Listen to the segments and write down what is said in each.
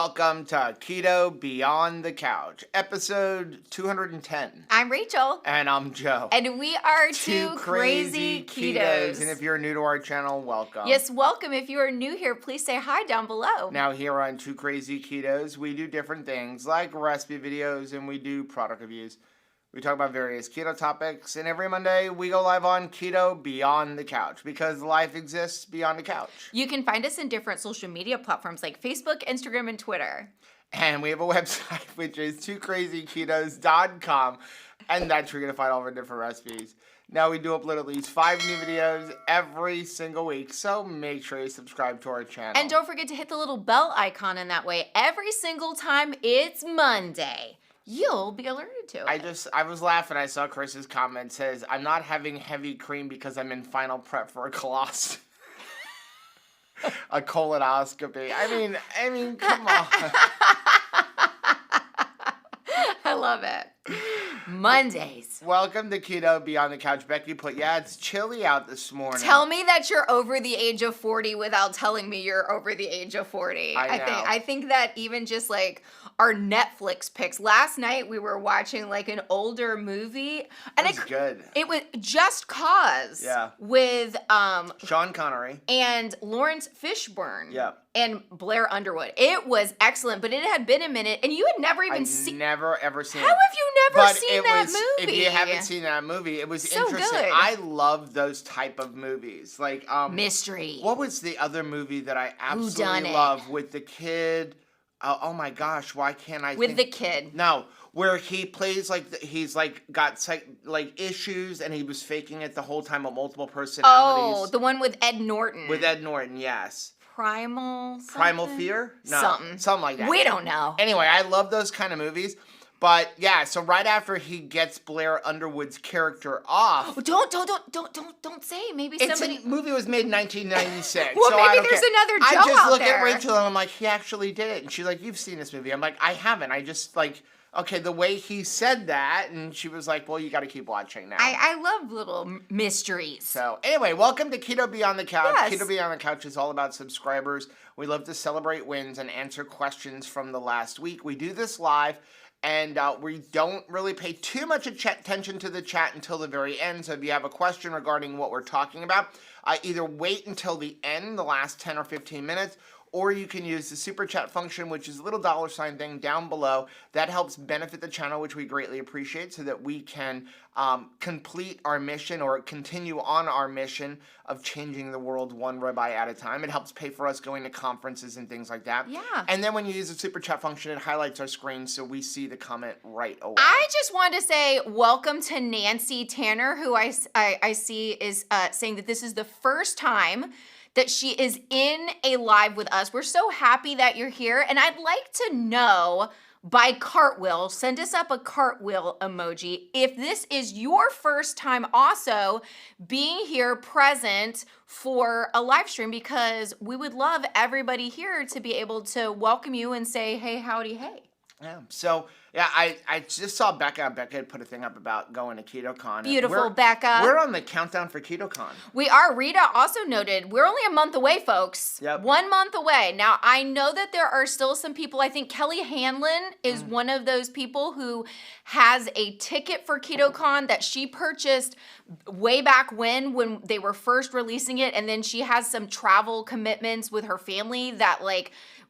welcome to Keto Beyond the Couch, episode 210. I'm Rachel. And I'm Joe. And we are two crazy ketos. And if you're new to our channel, welcome. Yes, welcome. If you are new here, please say hi down below. Now here on Two Crazy Ketos, we do different things like recipe videos and we do product reviews. We talk about various keto topics, and every Monday we go live on Keto Beyond the Couch because life exists beyond the couch. You can find us in different social media platforms like Facebook, Instagram, and Twitter. And we have a website, which is twocrazyketos.com, and that's where you're going to find all of our different recipes. Now, we do upload at least 5 new videos every single week, so make sure you subscribe to our channel. And don't forget to hit the little bell icon, and that way every single time it's Monday, you'll be alerted to it. I was laughing. I saw Chris's comment says, I'm not having heavy cream because I'm in final prep for a colostomy. A colonoscopy. I mean, come on. I love it. Mondays. Welcome to Keto Beyond the Couch. Becky put, it's chilly out this morning. Tell me that you're over the age of 40 without telling me you're over the age of 40. I think that even just like our Netflix picks. Last night we were watching like an older movie. And it was good. It was Just Cause. Yeah. With Sean Connery. And Lawrence Fishburne. Yeah. And Blair Underwood. It was excellent, but it had been a minute, and you had never even seen. Never ever seen. How it. have you never seen that movie? If you haven't seen that movie, it was so interesting. Good. I love those type of movies, like mystery. What was the other movie that I absolutely love with the kid? Oh my gosh, why can't I? With the kid? No, where he plays like he's like got issues, and he was faking it the whole time with multiple personalities. Oh, the one with Ed Norton. With Ed Norton, yes. Primal Fear? No, something like that. We don't know. Anyway, I love those kind of movies. But yeah, so right after he gets Blair Underwood's character off. Don't say. Maybe somebody. The movie was made in 1996. Well, so maybe there's another Joe I just out look there. at Rachel and I'm like, he actually did it. And she's like, you've seen this movie. I'm like, I haven't. I just like. Okay, the way he said that, and she was like, well, you got to keep watching now. I love little mysteries. So, anyway, welcome to Keto Beyond the Couch. Yes. Keto Beyond the Couch is all about subscribers. We love to celebrate wins and answer questions from the last week. We do this live, and we don't really pay too much attention to the chat until the very end. So, if you have a question regarding what we're talking about, either wait until the end, the last 10 or 15 minutes, or you can use the super chat function, which is a little $ thing down below. That helps benefit the channel, which we greatly appreciate, so that we can complete our mission or continue on our mission of changing the world one ribeye at a time. It helps pay for us going to conferences and things like that. Yeah. And then when you use the super chat function, it highlights our screen so we see the comment right away. I just want to say welcome to Nancy Tanner, who I see is saying that this is the first time that she is in a live with us. We're so happy that you're here. And I'd like to know by cartwheel, send us up a cartwheel emoji, if this is your first time also being here present for a live stream, because we would love everybody here to be able to welcome you and say, hey, howdy, hey. Yeah. So, yeah, I just saw Becca. Becca had put a thing up about going to KetoCon. Beautiful, Becca. We're on the countdown for KetoCon. We are. Rita also noted, we're only a month away, folks. Yep. 1 month away. Now, I know that there are still some people. I think Kelly Hanlon is one of those people who has a ticket for KetoCon that she purchased way back when they were first releasing it. And then she has some travel commitments with her family that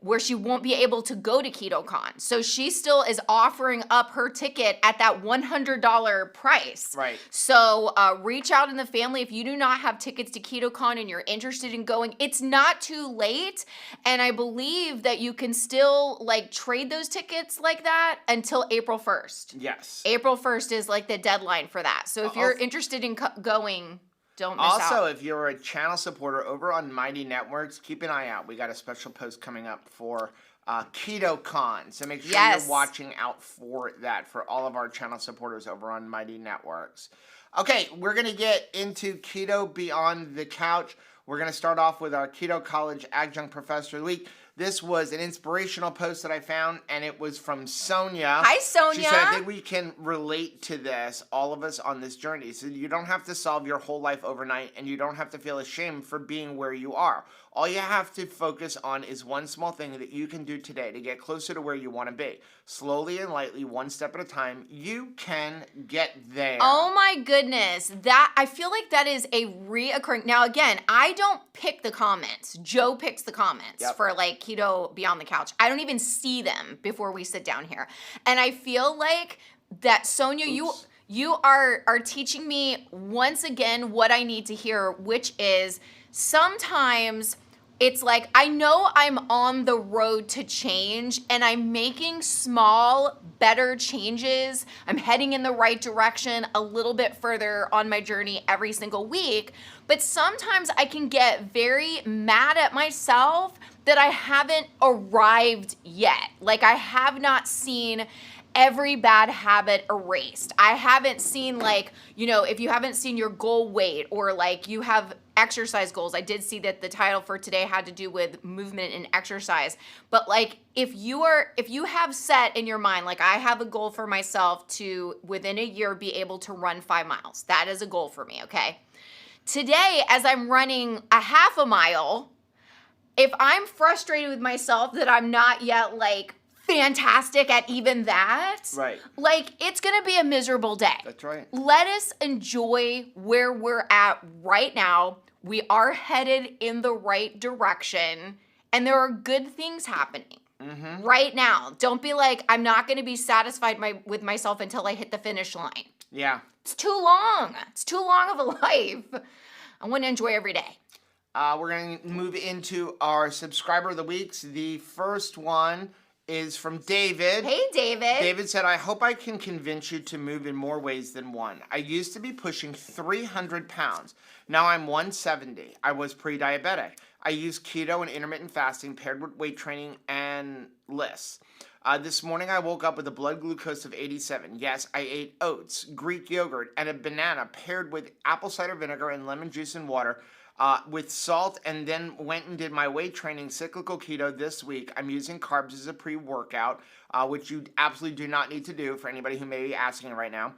where she won't be able to go to KetoCon. So she still is offering up her ticket at that $100 price. Right. So reach out in the family if you do not have tickets to KetoCon and you're interested in going. It's not too late. And I believe that you can still trade those tickets like that until April 1st. Yes. April 1st is the deadline for that. So if you're interested in going, don't miss out. Also, if you're a channel supporter over on Mighty Networks, keep an eye out. We got a special post coming up for KetoCon. So make sure you're watching out for that for all of our channel supporters over on Mighty Networks. Okay, we're going to get into Keto Beyond the Couch. We're going to start off with our Keto College Adjunct Professor of the Week. This was an inspirational post that I found, and it was from Sonia. Hi, Sonia. She said, I think we can relate to this, all of us on this journey. So you don't have to solve your whole life overnight, and you don't have to feel ashamed for being where you are. All you have to focus on is one small thing that you can do today to get closer to where you want to be. Slowly and lightly, one step at a time, you can get there. Oh my goodness. That, I feel like that is a reoccurring. Now again, I don't pick the comments. Joe picks the comments for like Keto Beyond the Couch. I don't even see them before we sit down here. And I feel like that, Sonia, you are teaching me once again what I need to hear, which is sometimes it's like, I know I'm on the road to change and I'm making small, better changes. I'm heading in the right direction a little bit further on my journey every single week. But sometimes I can get very mad at myself that I haven't arrived yet. Like I have not seen every bad habit erased. I haven't seen like, you know, if you haven't seen your goal weight or like you have exercise goals. I did see that the title for today had to do with movement and exercise. But like if you have set in your mind, like I have a goal for myself to within a year be able to run 5 miles. That is a goal for me, okay? Today, as I'm running a half a mile, if I'm frustrated with myself that I'm not yet like fantastic at even that, right, like it's gonna be a miserable day. That's right. Let us enjoy where we're at right now. We are headed in the right direction and there are good things happening right now. Don't be like, I'm not gonna be satisfied with myself until I hit the finish line. Yeah. It's too long. It's too long of a life. I want to enjoy every day. We're going to move into our subscriber of the weeks. The first one is from David. Hey, David. David said, I hope I can convince you to move in more ways than one. I used to be pushing 300 pounds. Now I'm 170. I was pre-diabetic. I use keto and intermittent fasting paired with weight training and lists. This morning I woke up with a blood glucose of 87. Yes, I ate oats, Greek yogurt, and a banana paired with apple cider vinegar and lemon juice and water with salt, and then went and did my weight training cyclical keto this week. I'm using carbs as a pre-workout, which you absolutely do not need to do for anybody who may be asking right now.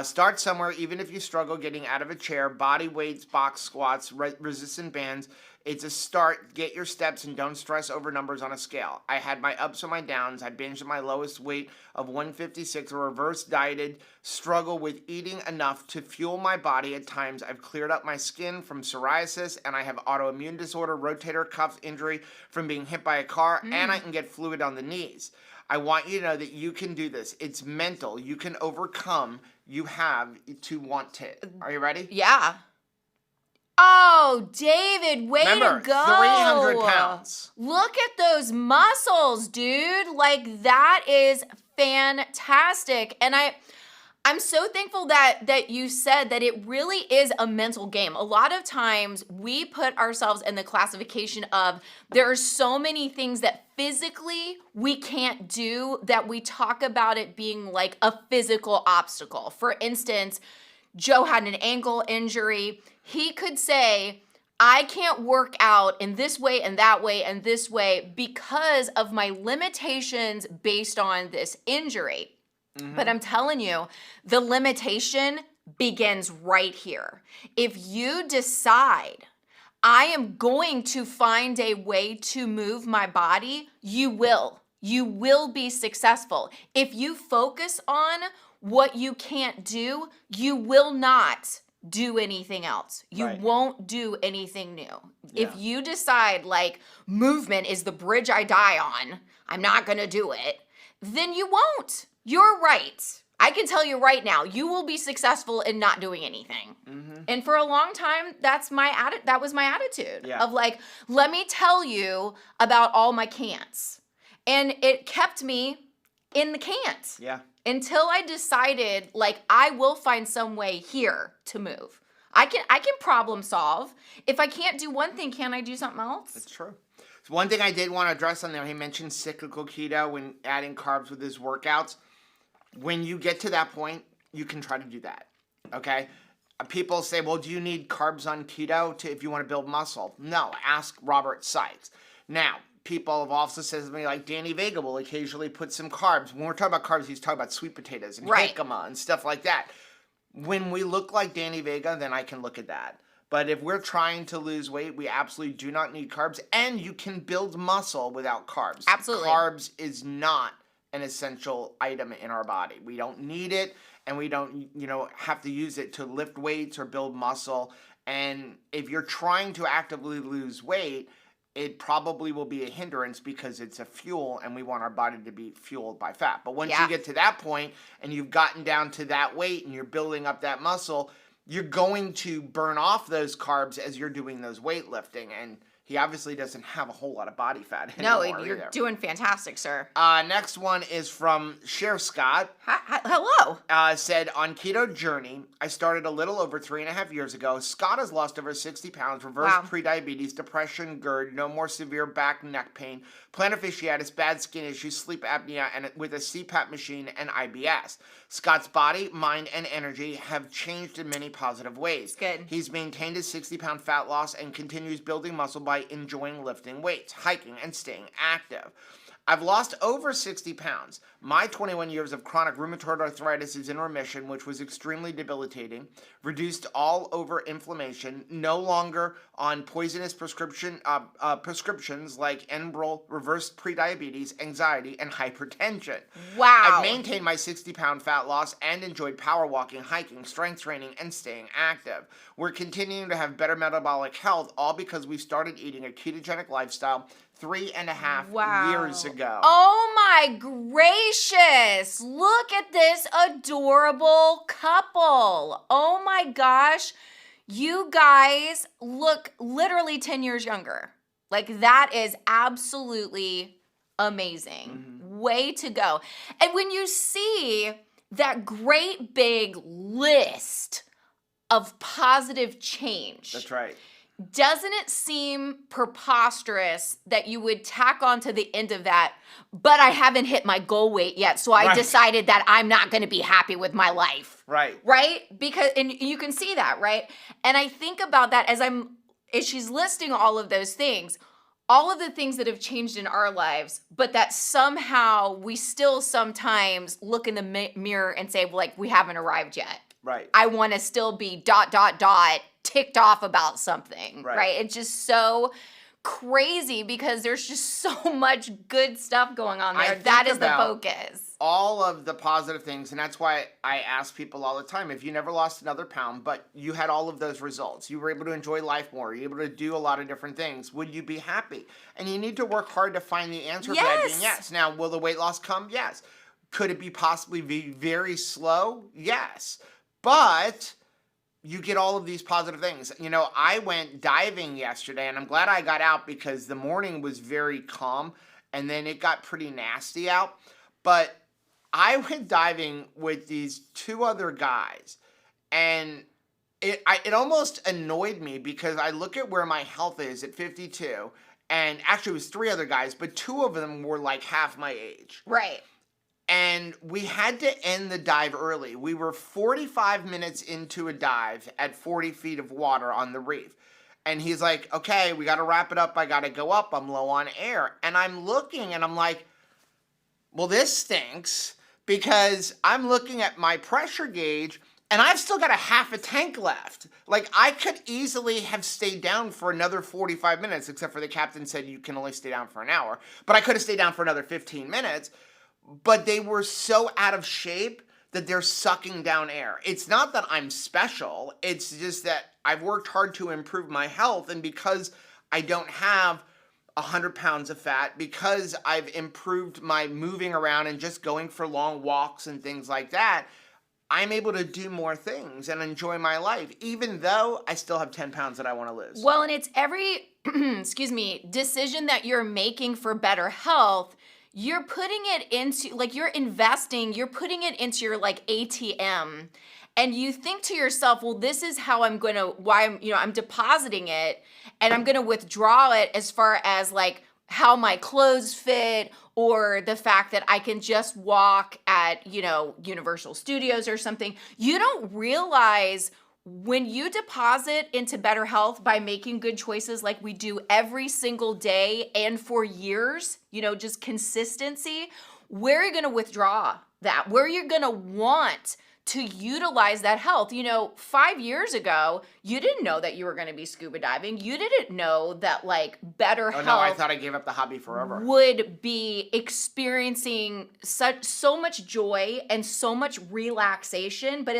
Start somewhere, even if you struggle getting out of a chair, body weights, box squats, resistant bands. It's a start. Get your steps and don't stress over numbers on a scale. I had my ups and my downs. I binged at my lowest weight of 156, a reverse dieted, struggle with eating enough to fuel my body at times. I've cleared up my skin from psoriasis, and I have autoimmune disorder, rotator cuff injury from being hit by a car, and I can get fluid on the knees. I want you to know that you can do this. It's mental. You can overcome. You have to want to. Are you ready? Yeah. Oh, David, way Remember, to go. 300 pounds. Look at those muscles, dude. Like, that is fantastic. And I'm so thankful that you said that it really is a mental game. A lot of times we put ourselves in the classification of there are so many things that physically we can't do that we talk about it being like a physical obstacle. For instance, Joe had an ankle injury. He could say, I can't work out in this way and that way and this way because of my limitations based on this injury. But I'm telling you, the limitation begins right here. If you decide, I am going to find a way to move my body, you will. You will be successful. If you focus on what you can't do, you will not do anything else. You won't do anything new. Yeah. If you decide like movement is the bridge I die on, I'm not going to do it, then you won't. You're right. I can tell you right now, you will be successful in not doing anything. And for a long time, that was my attitude of like, let me tell you about all my can'ts. And it kept me in the can't. Yeah. Until I decided, like, I will find some way here to move. I can problem solve. If I can't do one thing, can I do something else? That's true. So one thing I did want to address on there, he mentioned cyclical keto when adding carbs with his workouts. When you get to that point, you can try to do that, okay? People say, well, do you need carbs on keto if you want to build muscle? No, ask Robert Sykes. Now, people have also said to me, like Danny Vega will occasionally put some carbs. When we're talking about carbs, he's talking about sweet potatoes and Right. jicama and stuff like that. When we look like Danny Vega, then I can look at that. But if we're trying to lose weight, we absolutely do not need carbs. And you can build muscle without carbs. Absolutely. Carbs is not an essential item in our body. We don't need it, and we don't, have to use it to lift weights or build muscle. And if you're trying to actively lose weight, it probably will be a hindrance because it's a fuel and we want our body to be fueled by fat. But once you get to that point and you've gotten down to that weight and you're building up that muscle, you're going to burn off those carbs as you're doing those weightlifting. And he obviously doesn't have a whole lot of body fat anymore. No, you're doing fantastic, sir. Next one is from Sheriff Scott. Hello. Said, on keto journey, I started a little over 3.5 years ago. Scott has lost over 60 pounds, reversed prediabetes, depression, GERD, no more severe back, neck pain, plantar fasciitis, bad skin issues, sleep apnea, and with a CPAP machine and IBS. Scott's body, mind, and energy have changed in many positive ways. Good. He's maintained his 60-pound fat loss and continues building muscle by enjoying lifting weights, hiking, and staying active. I've lost over 60 pounds. My 21 years of chronic rheumatoid arthritis is in remission, which was extremely debilitating, reduced all over inflammation, no longer on poisonous prescriptions like Enbrel, reversed prediabetes, anxiety, and hypertension. Wow. I've maintained my 60-pound fat loss and enjoyed power walking, hiking, strength training, and staying active. We're continuing to have better metabolic health, all because we started eating a ketogenic lifestyle 3.5 years ago. Oh my gracious. Look at this adorable couple. Oh my gosh. You guys look literally 10 years younger. Like, that is absolutely amazing. Way to go. And when you see that great big list of positive change. That's right. Doesn't it seem preposterous that you would tack on to the end of that, but I haven't hit my goal weight yet, so I decided that I'm not going to be happy with my life. Right. Right? Because, and you can see that, right? And I think about that as she's listing all of those things, all of the things that have changed in our lives, but that somehow we still sometimes look in the mirror and say, like, we haven't arrived yet. I want to still be ... ticked off about something, right? It's just so crazy because there's just so much good stuff going on there. That is the focus. All of the positive things, and that's why I ask people all the time, if you never lost another pound, but you had all of those results, you were able to enjoy life more, you're able to do a lot of different things, would you be happy? And you need to work hard to find the answer to that being yes. Now, will the weight loss come? Yes. Could it be possibly be very slow? Yes. But you get all of these positive things. You know, I went diving yesterday, and I'm glad I got out because the morning was very calm, and then it got pretty nasty out. But I went diving with these two other guys, and it almost annoyed me because I look at where my health is at 52, and actually it was three other guys, but two of them were like half my age. Right. And we had to end the dive early. We were 45 minutes into a dive at 40 feet of water on the reef. And he's like, okay, we got to wrap it up. I got to go up. I'm low on air. And I'm looking and I'm like, well, this stinks because I'm looking at my pressure gauge and I've still got a half a tank left. Like, I could easily have stayed down for another 45 minutes, except for the captain said you can only stay down for an hour. But I could have stayed down for another 15 minutes. But they were so out of shape that they're sucking down air. It's not that I'm special. It's just that I've worked hard to improve my health. And because I don't have 100 pounds of fat, because I've improved my moving around and just going for long walks and things like that, I'm able to do more things and enjoy my life, even though I still have 10 pounds that I want to lose. Well, and it's every, decision that you're making for better health. You're putting it into, like, you're investing, you're putting it into your, like, ATM, and you think to yourself, well, this is how I'm depositing it, and I'm going to withdraw it as far as, like, how my clothes fit, or the fact that I can just walk at, Universal Studios or something. You don't realize when you deposit into better health by making good choices like we do every single day and for years, just consistency, where are you going to withdraw that? Where you're going to want to utilize that health? 5 years ago, you didn't know that you were going to be scuba diving. You didn't know that better health. No, I thought I gave up the hobby forever. Would be experiencing so much joy and so much relaxation, but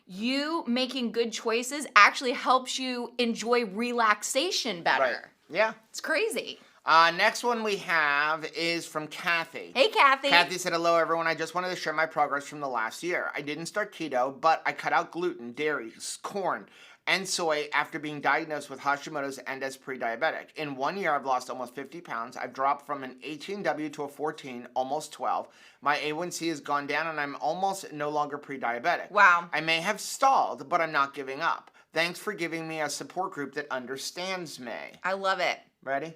you making good choices actually helps you enjoy relaxation better. Right. Yeah. It's crazy. Next one we have is from Kathy. Hey, Kathy. Kathy said, hello, everyone. I just wanted to share my progress from the last year. I didn't start keto, but I cut out gluten, dairy, corn, and soy after being diagnosed with Hashimoto's and as pre-diabetic. In 1 year, I've lost almost 50 pounds. I've dropped from an 18W to a 14, almost 12. My A1C has gone down, and I'm almost no longer pre-diabetic. Wow. I may have stalled, but I'm not giving up. Thanks for giving me a support group that understands me. I love it. Ready?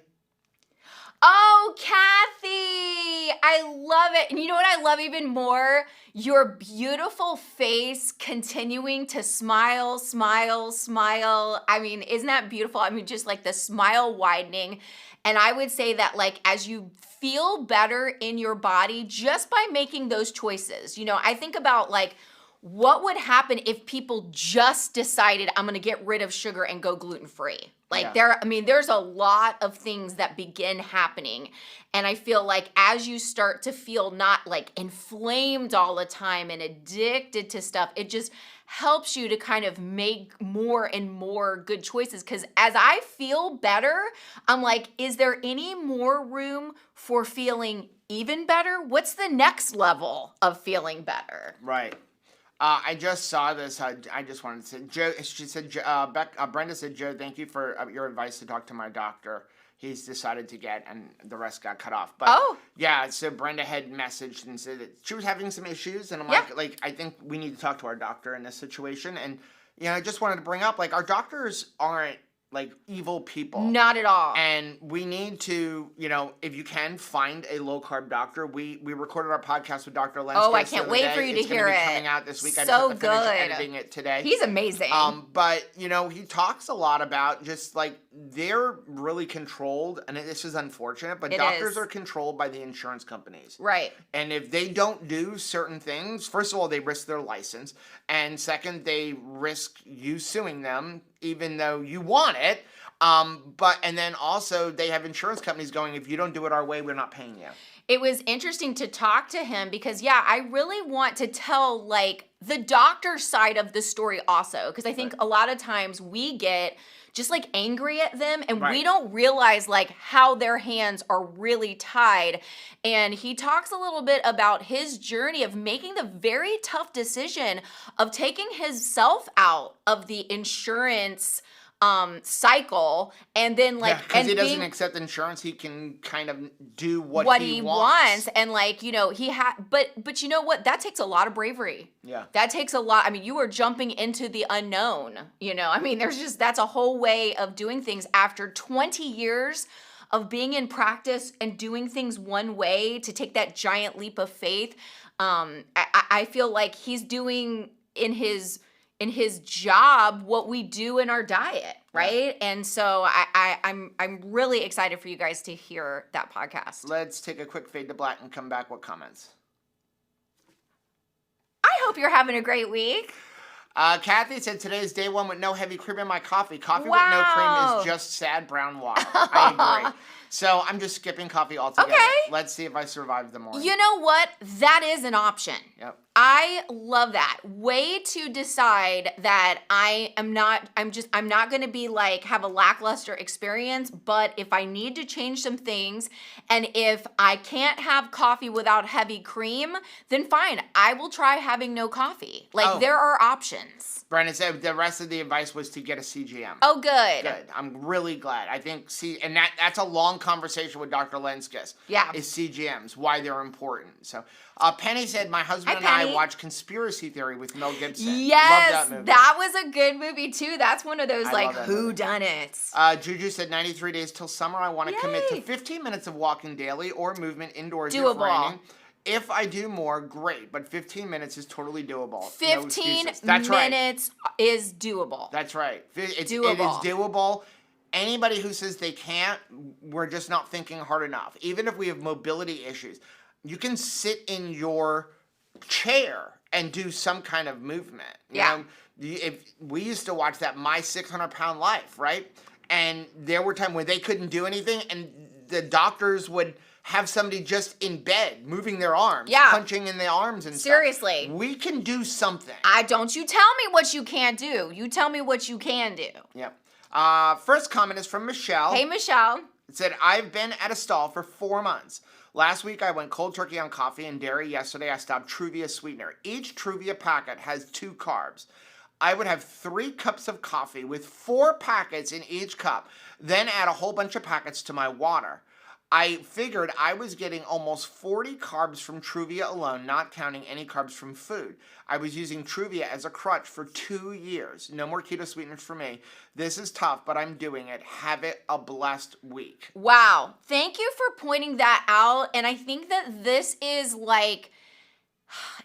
Oh, Kathy, I love it. And you know what I love even more? Your beautiful face continuing to smile, smile, smile. I mean, isn't that beautiful? I mean, just the smile widening. And I would say that as you feel better in your body just by making those choices, I think about what would happen if people just decided I'm going to get rid of sugar and go gluten-free? There's a lot of things that begin happening. And I feel as you start to feel not inflamed all the time and addicted to stuff, it just helps you to kind of make more and more good choices. Because as I feel better, I'm is there any more room for feeling even better? What's the next level of feeling better? Right. I just saw this. I just wanted to say, Joe. She said, Brenda said, Joe, thank you for your advice to talk to my doctor. He's decided to get, and the rest got cut off. But yeah, so Brenda had messaged and said that she was having some issues, and I'm I think we need to talk to our doctor in this situation. And I just wanted to bring up, our doctors aren't evil people. Not at all. And we need to, if you can, find a low-carb doctor. We recorded our podcast with Dr. Lyons. Oh, I can't wait for you to hear it. It's coming out this week. So I finished editing it today. He's amazing. But, he talks a lot about just, they're really controlled, and this is unfortunate, but doctors are controlled by the insurance companies. Right. And if they don't do certain things, first of all, they risk their license, and second, they risk you suing them, even though you want it. And then also they have insurance companies going, if you don't do it our way, we're not paying you. It was interesting to talk to him because, I really want to tell the doctor side of the story also. Because I think a lot of times we get just angry at them and we don't realize how their hands are really tied. And he talks a little bit about his journey of making the very tough decision of taking himself out of the insurance cycle, and then because he doesn't accept insurance, he can kind of do what he wants. And he had, but you know what? That takes a lot of bravery. Yeah, that takes a lot. I mean, you are jumping into the unknown. That's a whole way of doing things after 20 years of being in practice and doing things one way to take that giant leap of faith. I feel like he's doing in his job what we do in our diet, right? Yeah. And so I'm really excited for you guys to hear that podcast. Let's take a quick fade to black and come back with comments. I hope you're having a great week. Kathy said, today's day one with no heavy cream in my coffee. Coffee with no cream is just sad brown water. I agree. So I'm just skipping coffee altogether. Okay. Let's see if I survive the morning. You know what? That is an option. Yep. I love that. Way to decide that I'm not going to be have a lackluster experience, but if I need to change some things and if I can't have coffee without heavy cream, then fine. I will try having no coffee. There are options. Brandon said the rest of the advice was to get a CGM. Oh, good. Good. I'm really glad. I think and that's a long conversation with Dr. Lenskis. Yeah. Is CGMs, why they're important. So Penny said, my husband and I watched Conspiracy Theory with Mel Gibson. Yes, love that movie. That was a good movie too. That's one of those whodunits. Juju said 93 days till summer. I want to commit to 15 minutes of walking daily or movement indoors if Doable. raining. if I do more, great, but 15 minutes is totally doable. 15 That's minutes is doable. That's right. It is Doable. doable. Anybody who says they can't, we're just not thinking hard enough. Even if we have mobility issues, you can sit in your chair and do some kind of movement. You know, if we used to watch that My 600-Pound Life, right? And there were times when they couldn't do anything, and the doctors would have somebody just in bed moving their arms, punching in the arms and Seriously. stuff. We can do something. Don't you tell me what you can't do. You tell me what you can do. Yep. First comment is from Michelle. Hey, Michelle. It said, I've been at a stall for 4 months. Last week, I went cold turkey on coffee and dairy. Yesterday, I stopped Truvia sweetener. Each Truvia packet has 2 carbs. I would have 3 cups of coffee with 4 packets in each cup, then add a whole bunch of packets to my water. I figured I was getting almost 40 carbs from Truvia alone, not counting any carbs from food. I was using Truvia as a crutch for 2 years. No more keto sweeteners for me. This is tough, but I'm doing it. Have it a blessed week. Wow. Thank you for pointing that out. And I think that this is like,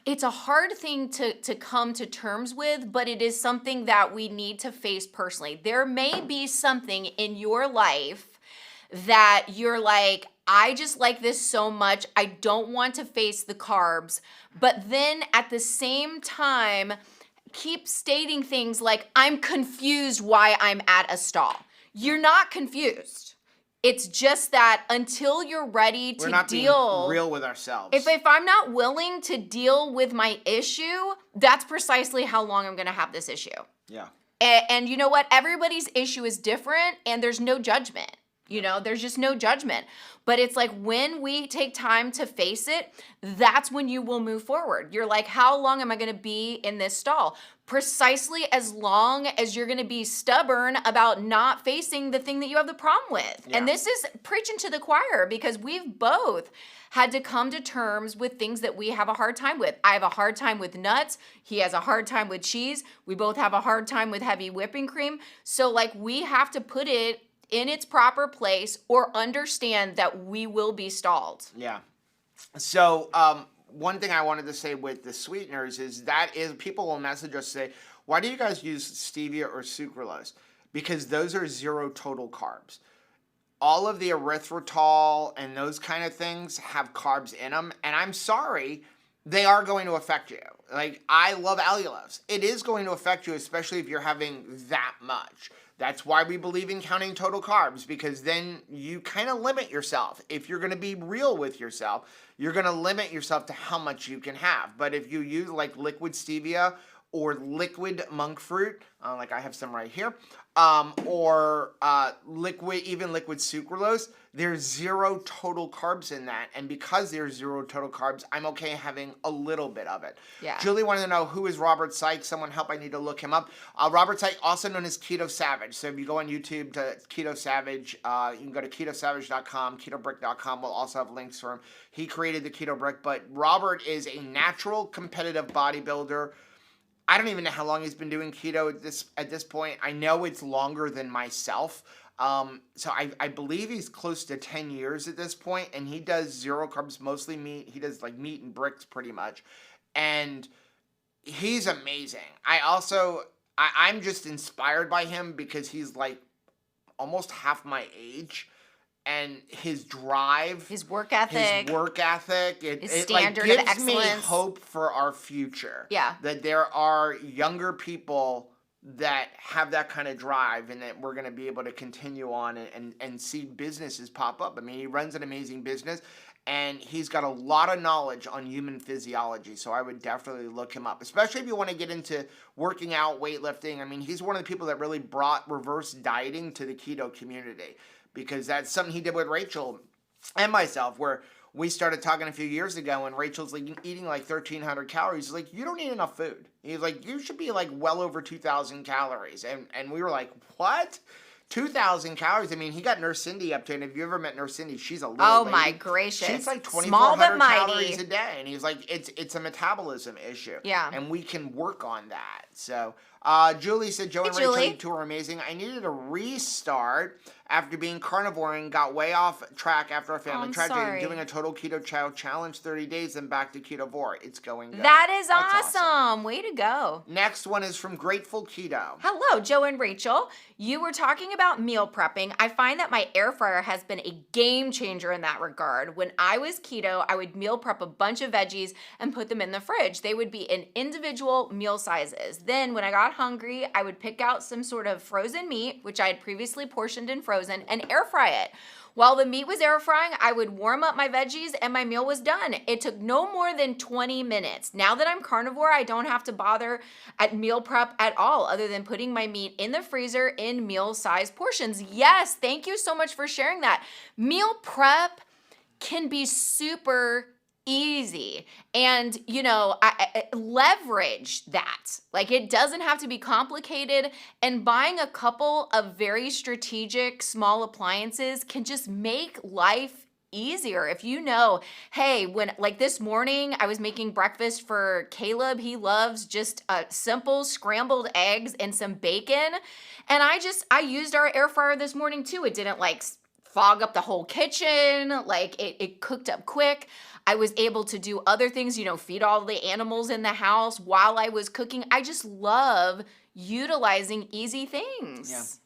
it's a hard thing to come to terms with, but it is something that we need to face personally. There may be something in your life that you're like, I just like this so much, I don't want to face the carbs, but then at the same time, keep stating things like, I'm confused why I'm at a stall. You're not confused. It's just that until you're ready to We're not deal, being real with ourselves. If I'm not willing to deal with my issue, that's precisely how long I'm gonna have this issue. Yeah. And you know what? Everybody's issue is different, and there's no judgment. You know, there's just no judgment. But it's like when we take time to face it, that's when you will move forward. You're like, how long am I going to be in this stall? Precisely as long as you're going to be stubborn about not facing the thing that you have the problem with. Yeah. And this is preaching to the choir because we've both had to come to terms with things that we have a hard time with. I have a hard time with nuts. He has a hard time with cheese. We both have a hard time with heavy whipping cream. So like we have to put it in its proper place or understand that we will be stalled. Yeah. So one thing I wanted to say with the sweeteners is people will message us say, why do you guys use stevia or sucralose? Because those are 0 total carbs. All of the erythritol and those kind of things have carbs in them. And I'm sorry, they are going to affect you. Like, I love allulose. It is going to affect you, especially if you're having that much. That's why we believe in counting total carbs, because then you kind of limit yourself. If you're going to be real with yourself, you're going to limit yourself to how much you can have. But if you use like liquid stevia or liquid monk fruit, like I have some right here, or liquid sucralose, there's 0 total carbs in that. And because there's 0 total carbs, I'm okay having a little bit of it. Yeah. Julie wanted to know, who is Robert Sykes? Someone help, I need to look him up. Robert Sykes, also known as Keto Savage. So if you go on YouTube to Keto Savage, you can go to ketosavage.com, ketobrick.com. We'll also have links for him. He created the Keto Brick, but Robert is a natural competitive bodybuilder. I don't even know how long he's been doing keto at this point. I know it's longer than myself. So I believe he's close to 10 years at this point, and he does 0 carbs, mostly meat. He does like meat and bricks pretty much. And he's amazing. I'm just inspired by him because he's like almost half my age. And his drive, his work ethic, his standard gives of excellence. me hope for our future. Yeah. That there are younger people that have that kind of drive, and that we're going to be able to continue on and see businesses pop up. I mean, he runs an amazing business, and he's got a lot of knowledge on human physiology. So I would definitely look him up, especially if you want to get into working out, weightlifting. I mean, he's one of the people that really brought reverse dieting to the keto community, because that's something he did with Rachel and myself, where we started talking a few years ago, and Rachel's like eating like 1,300 calories. He's like, you don't eat enough food. He's like, you should be like well over 2,000 calories. And we were like, what? 2,000 calories? I mean, he got Nurse Cindy up to it. And if you ever met Nurse Cindy, she's a little lady. My gracious. She's like Small but 2,400 mighty. calories a day. And he's like, it's a metabolism issue. Yeah. And we can work on that. So Julie said, Joe Hey, and Rachel, Julie. you two are amazing. I needed a restart after being carnivore and got way off track after a family I'm tragedy. sorry. And doing a total keto chow challenge 30 days and back to ketovore. It's going good. That is That's awesome. Way to go. Next one is from Grateful Keto. Hello, Joe and Rachel. You were talking about meal prepping. I find that my air fryer has been a game changer in that regard. When I was keto, I would meal prep a bunch of veggies and put them in the fridge. They would be in individual meal sizes. Then when I got hungry, I would pick out some sort of frozen meat, which I had previously portioned and frozen, and air fry it. While the meat was air frying, I would warm up my veggies and my meal was done. It took no more than 20 minutes. Now that I'm carnivore, I don't have to bother at meal prep at all other than putting my meat in the freezer in meal-sized portions. Yes, thank you so much for sharing that. Meal prep can be super easy, and I leverage that. Like, it doesn't have to be complicated, and buying a couple of very strategic small appliances can just make life easier. If hey, when, like, this morning I was making breakfast for Caleb. He loves just simple scrambled eggs and some bacon, and I used our air fryer this morning too. It didn't fog up the whole kitchen. Like, it cooked up quick. I was able to do other things, feed all the animals in the house while I was cooking. I just love utilizing easy things.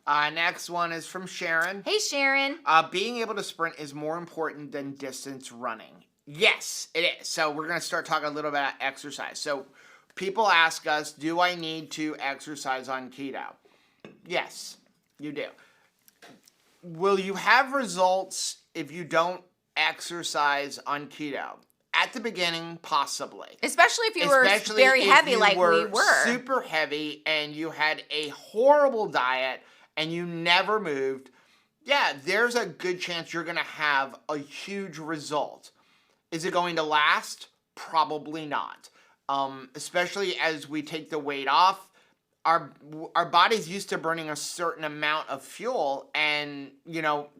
Yeah. Next one is from Sharon. Hey, Sharon. Being able to sprint is more important than distance running. Yes, it is. So we're going to start talking a little bit about exercise. So people ask us, do I need to exercise on keto? Yes, you do. Will you have results if you don't exercise on keto? At the beginning, possibly. Especially if you were very heavy like we were. Super heavy and you had a horrible diet and you never moved. Yeah, there's a good chance you're going to have a huge result. Is it going to last? Probably not. Especially as we take the weight off. Our body's used to burning a certain amount of fuel, and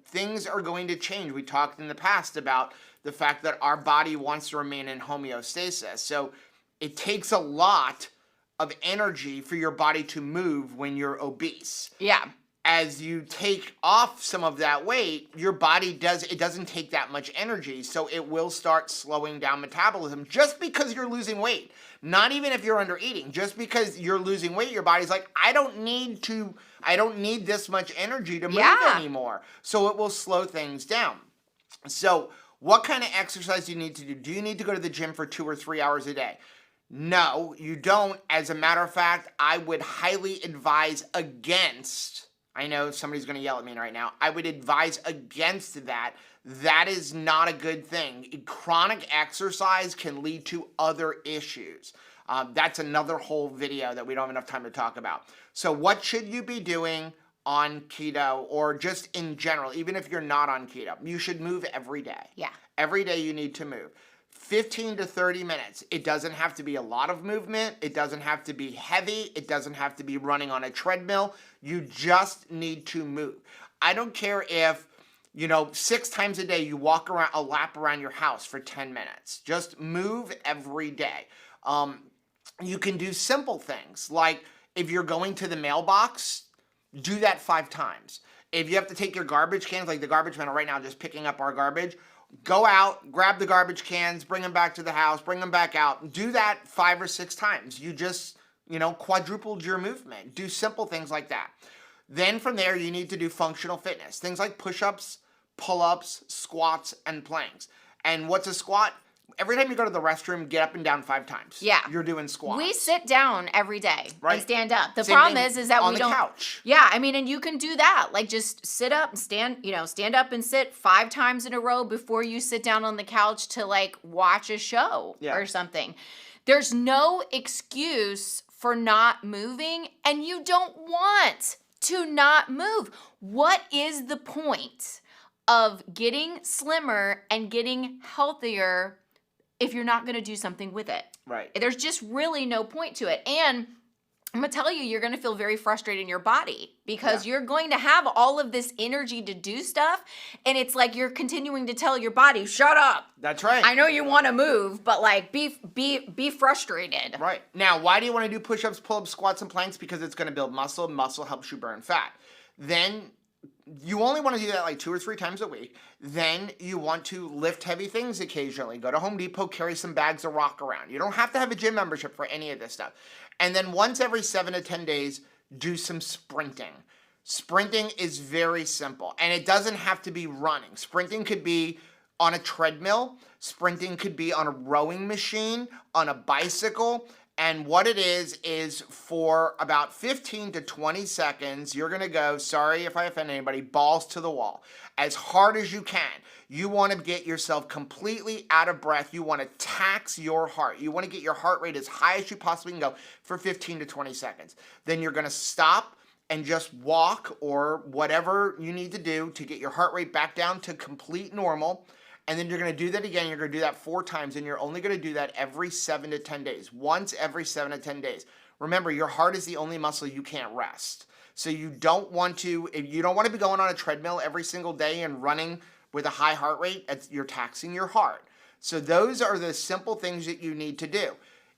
things are going to change. We talked in the past about the fact that our body wants to remain in homeostasis. So it takes a lot of energy for your body to move when you're obese. Yeah. As you take off some of that weight, your body doesn't take that much energy, so it will start slowing down metabolism just because you're losing weight. Not even if you're under eating. Just because you're losing weight, your body's like, I don't need this much energy to move anymore. So it will slow things down. So what kind of exercise do you need to do? Do you need to go to the gym for 2 or 3 hours a day? No, you don't. As a matter of fact, I would highly advise against. I know somebody's going to yell at me right now. I would advise against that. That is not a good thing. Chronic exercise can lead to other issues. That's another whole video that we don't have enough time to talk about. So what should you be doing on keto, or just in general, even if you're not on keto? You should move every day. Yeah. Every day you need to move. 15 to 30 minutes. It doesn't have to be a lot of movement. It doesn't have to be heavy. It doesn't have to be running on a treadmill. You just need to move. I don't care if, 6 times a day you walk around a lap around your house for 10 minutes. Just move every day. You can do simple things like if you're going to the mailbox, do that 5 times. If you have to take your garbage cans, like the garbage men are right now just picking up our garbage, go out, grab the garbage cans, bring them back to the house, bring them back out. Do that 5 or 6 times. You just, quadrupled your movement. Do simple things like that. Then from there, you need to do functional fitness. Things like push-ups, pull-ups, squats, and planks. And what's a squat? Every time you go to the restroom, get up and down 5 times. Yeah. You're doing squats. We sit down every day and stand up. The Same problem thing is that on we the don't. couch. Yeah, and you can do that. Like, just sit up and stand up and sit 5 times in a row before you sit down on the couch to watch a show or something. There's no excuse for not moving, and you don't want to not move. What is the point of getting slimmer and getting healthier if you're not going to do something with it? Right. There's just really no point to it. And I'm gonna tell you, you're gonna feel very frustrated in your body because you're going to have all of this energy to do stuff, and it's like you're continuing to tell your body, "Shut up." That's right. I know you want to move, but like be frustrated. Right. Now, why do you want to do push-ups, pull-ups, squats, and planks? Because it's going to build muscle. Muscle helps you burn fat. Then you only want to do that like 2 or 3 times a week. Then you want to lift heavy things occasionally. Go to Home Depot, carry some bags of rock around. You don't have to have a gym membership for any of this stuff. And then once every 7 to 10 days, do some sprinting. Sprinting is very simple, and it doesn't have to be running. Sprinting could be on a treadmill. Sprinting could be on a rowing machine, on a bicycle. And what it is for about 15 to 20 seconds, you're going to go, sorry if I offend anybody, balls to the wall. As hard as you can. You want to get yourself completely out of breath. You want to tax your heart. You want to get your heart rate as high as you possibly can go for 15 to 20 seconds. Then you're going to stop and just walk or whatever you need to do to get your heart rate back down to complete normal. And then you're going to do that again. You're going to do that 4 times, and you're only going to do that every 7 to 10 days. Once every 7 to 10 days. Remember, your heart is the only muscle you can't rest. So you don't want to be going on a treadmill every single day and running with a high heart rate. You're taxing your heart. So those are the simple things that you need to do.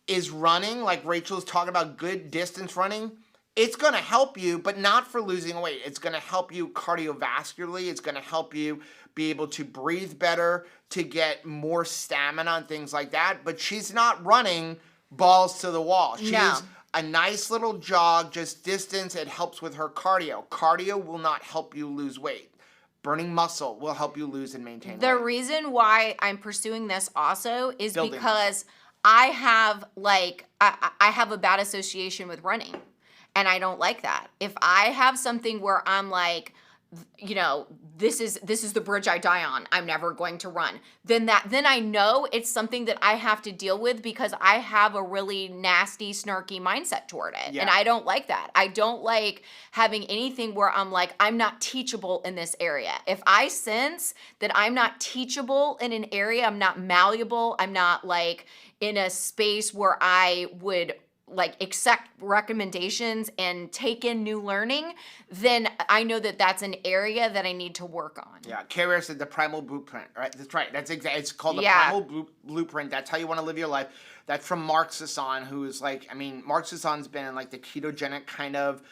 Is running, like Rachel's talking about, good distance running? It's going to help you, but not for losing weight. It's going to help you cardiovascularly. It's going to help you be able to breathe better, to get more stamina and things like that. But she's not running balls to the wall. She's a nice little jog, just distance. It helps with her cardio. Cardio will not help you lose weight. Burning muscle will help you lose and maintain weight. The reason why I'm pursuing this also is Building because I have I have a bad association with running. And I don't like that. If I have something where I'm like, this is the bridge I die on, I'm never going to run, then I know it's something that I have to deal with because I have a really nasty, snarky mindset toward it. Yeah. And I don't like that. I don't like having anything where I'm like, I'm not teachable in this area. If I sense that I'm not teachable in an area, I'm not malleable, I'm not like in a space where I would like accept recommendations and take in new learning, then I know that that's an area that I need to work on. Yeah, Carrier said the primal blueprint, right? That's right. That's exactly. It's called the primal blueprint. That's how you want to live your life. That's from Mark Sisson, who is Mark Sisson's been in like the ketogenic kind of,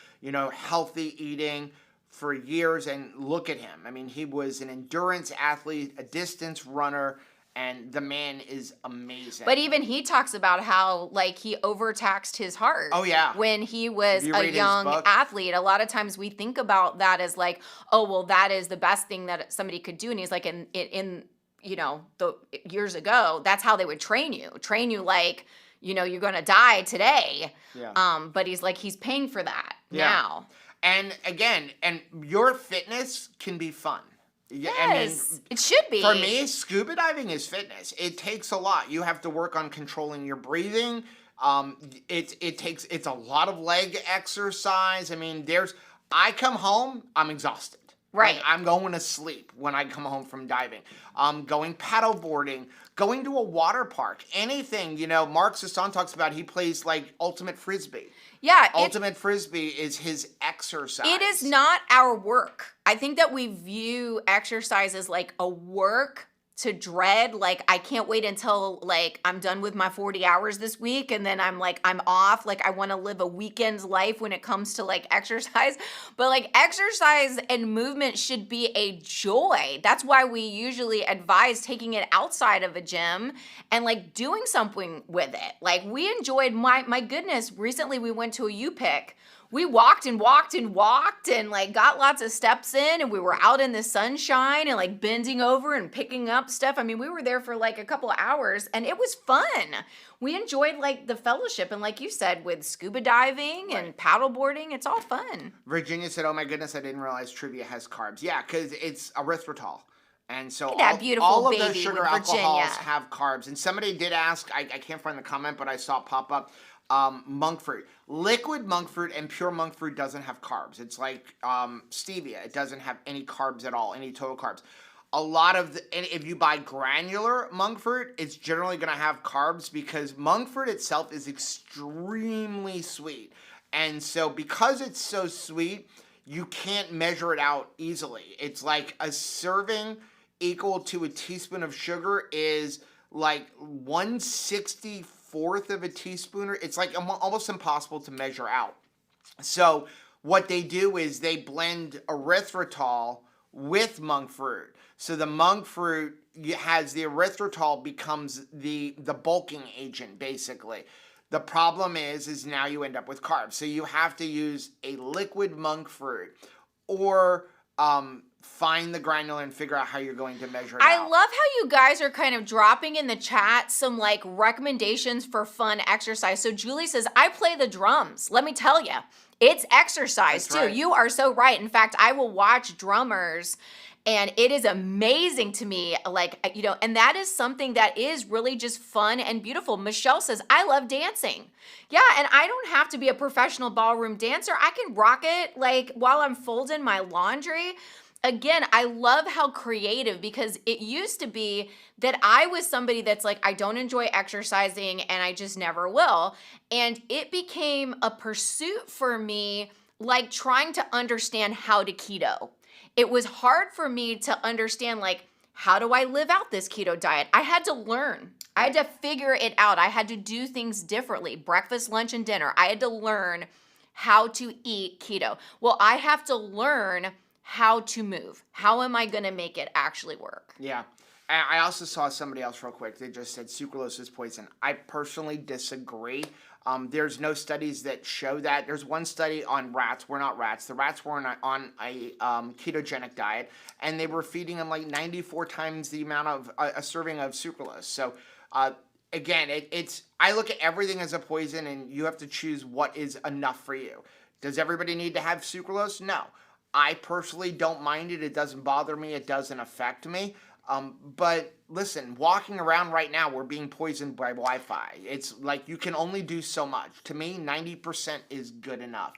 healthy eating for years. And look at him. He was an endurance athlete, a distance runner. And the man is amazing. But even he talks about how, he overtaxed his heart. Oh, yeah. When he was a young athlete. A lot of times we think about that as like, oh, well, that is the best thing that somebody could do. And he's like, in the years ago, that's how they would train you. Train you like, you're going to die today. Yeah. But he's like, he's paying for that now. And again, your fitness can be fun. Yes, it should be. For me, scuba diving is fitness. It takes a lot. You have to work on controlling your breathing. It's a lot of leg exercise. I come home, I'm exhausted. Right. Like, I'm going to sleep when I come home from diving. Going paddle boarding, going to a water park, anything. Mark Sisson talks about he plays like ultimate frisbee. Yeah. Ultimate frisbee is his exercise. It is not our work. I think that we view exercise as like a work to dread. Like, I can't wait until I'm done with my 40 hours this week and then I'm off. I want to live a weekend's life when it comes to exercise. But exercise and movement should be a joy. That's why we usually advise taking it outside of a gym and doing something with it. We enjoyed, my goodness, recently we went to a U-Pick. We walked and walked and walked and got lots of steps in, and we were out in the sunshine and bending over and picking up stuff. We were there for a couple of hours and it was fun. We enjoyed the fellowship, and like you said, with scuba diving and paddle boarding, it's all fun. Virginia said, "Oh my goodness, I didn't realize trivia has carbs." Yeah, because it's erythritol. And so all of those sugar alcohols have carbs. And somebody did ask, I can't find the comment, but I saw it pop up, monk fruit. Liquid monk fruit and pure monk fruit doesn't have carbs. It's like stevia. It doesn't have any carbs at all, any total carbs. And if you buy granular monk fruit, it's generally going to have carbs because monk fruit itself is extremely sweet. And so because it's so sweet, you can't measure it out easily. It's like a serving equal to a teaspoon of sugar is like 1/64th of a teaspoon. It's like almost impossible to measure out. So what they do is they blend erythritol with monk fruit. So the monk fruit has the erythritol becomes the bulking agent basically. The problem is now you end up with carbs. So you have to use a liquid monk fruit or find the granular and figure out how you're going to measure it I out. love how you guys are kind of dropping in the chat some like recommendations for fun exercise. So Julie says, I play the drums. Let me tell you, it's exercise That's too. right. You are so right. In fact, I will watch drummers and it is amazing to me, like, you know, and that is something that is really just fun and beautiful. Michelle says, I love dancing. Yeah, and I don't have to be a professional ballroom dancer. I can rock it like while I'm folding my laundry. Again, I love how creative, because it used to be that I was somebody that's like, I don't enjoy exercising and I just never will. And it became a pursuit for me, like trying to understand how to keto. It was hard for me to understand, like, how do I live out this keto diet? I had to learn. I had to figure it out. I had to do things differently. Breakfast, lunch, and dinner. I had to learn how to eat keto. Well, I have to learn how to move. How am I going to make it actually work? Yeah. I also saw somebody else real quick. They just said sucralose is poison. I personally disagree. There's no studies that show that. There's one study on rats. We're not rats. The rats were on a ketogenic diet, and they were feeding them like 94 times the amount of a serving of sucralose. So again, it's I look at everything as a poison, and you have to choose what is enough for you. Does everybody need to have sucralose? No. I personally don't mind it. It doesn't bother me. It doesn't affect me. But listen, walking around right now, we're being poisoned by Wi-Fi. It's like you can only do so much. To me, 90% is good enough.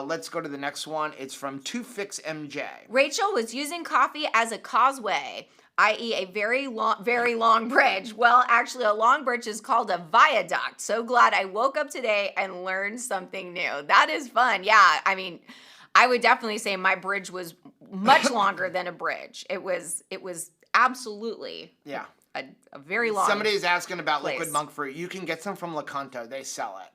Let's go to the next one. It's from 2FixMJ. Rachel was using coffee as a causeway, i.e. a very long bridge. Well, actually, a long bridge is called a viaduct. So glad I woke up today and learned something new. That is fun. Yeah, I mean, I would definitely say my bridge was much longer than a bridge. It was absolutely a very long. Somebody's asking about place. liquid monk fruit. You can get some from Lakanto. They sell it.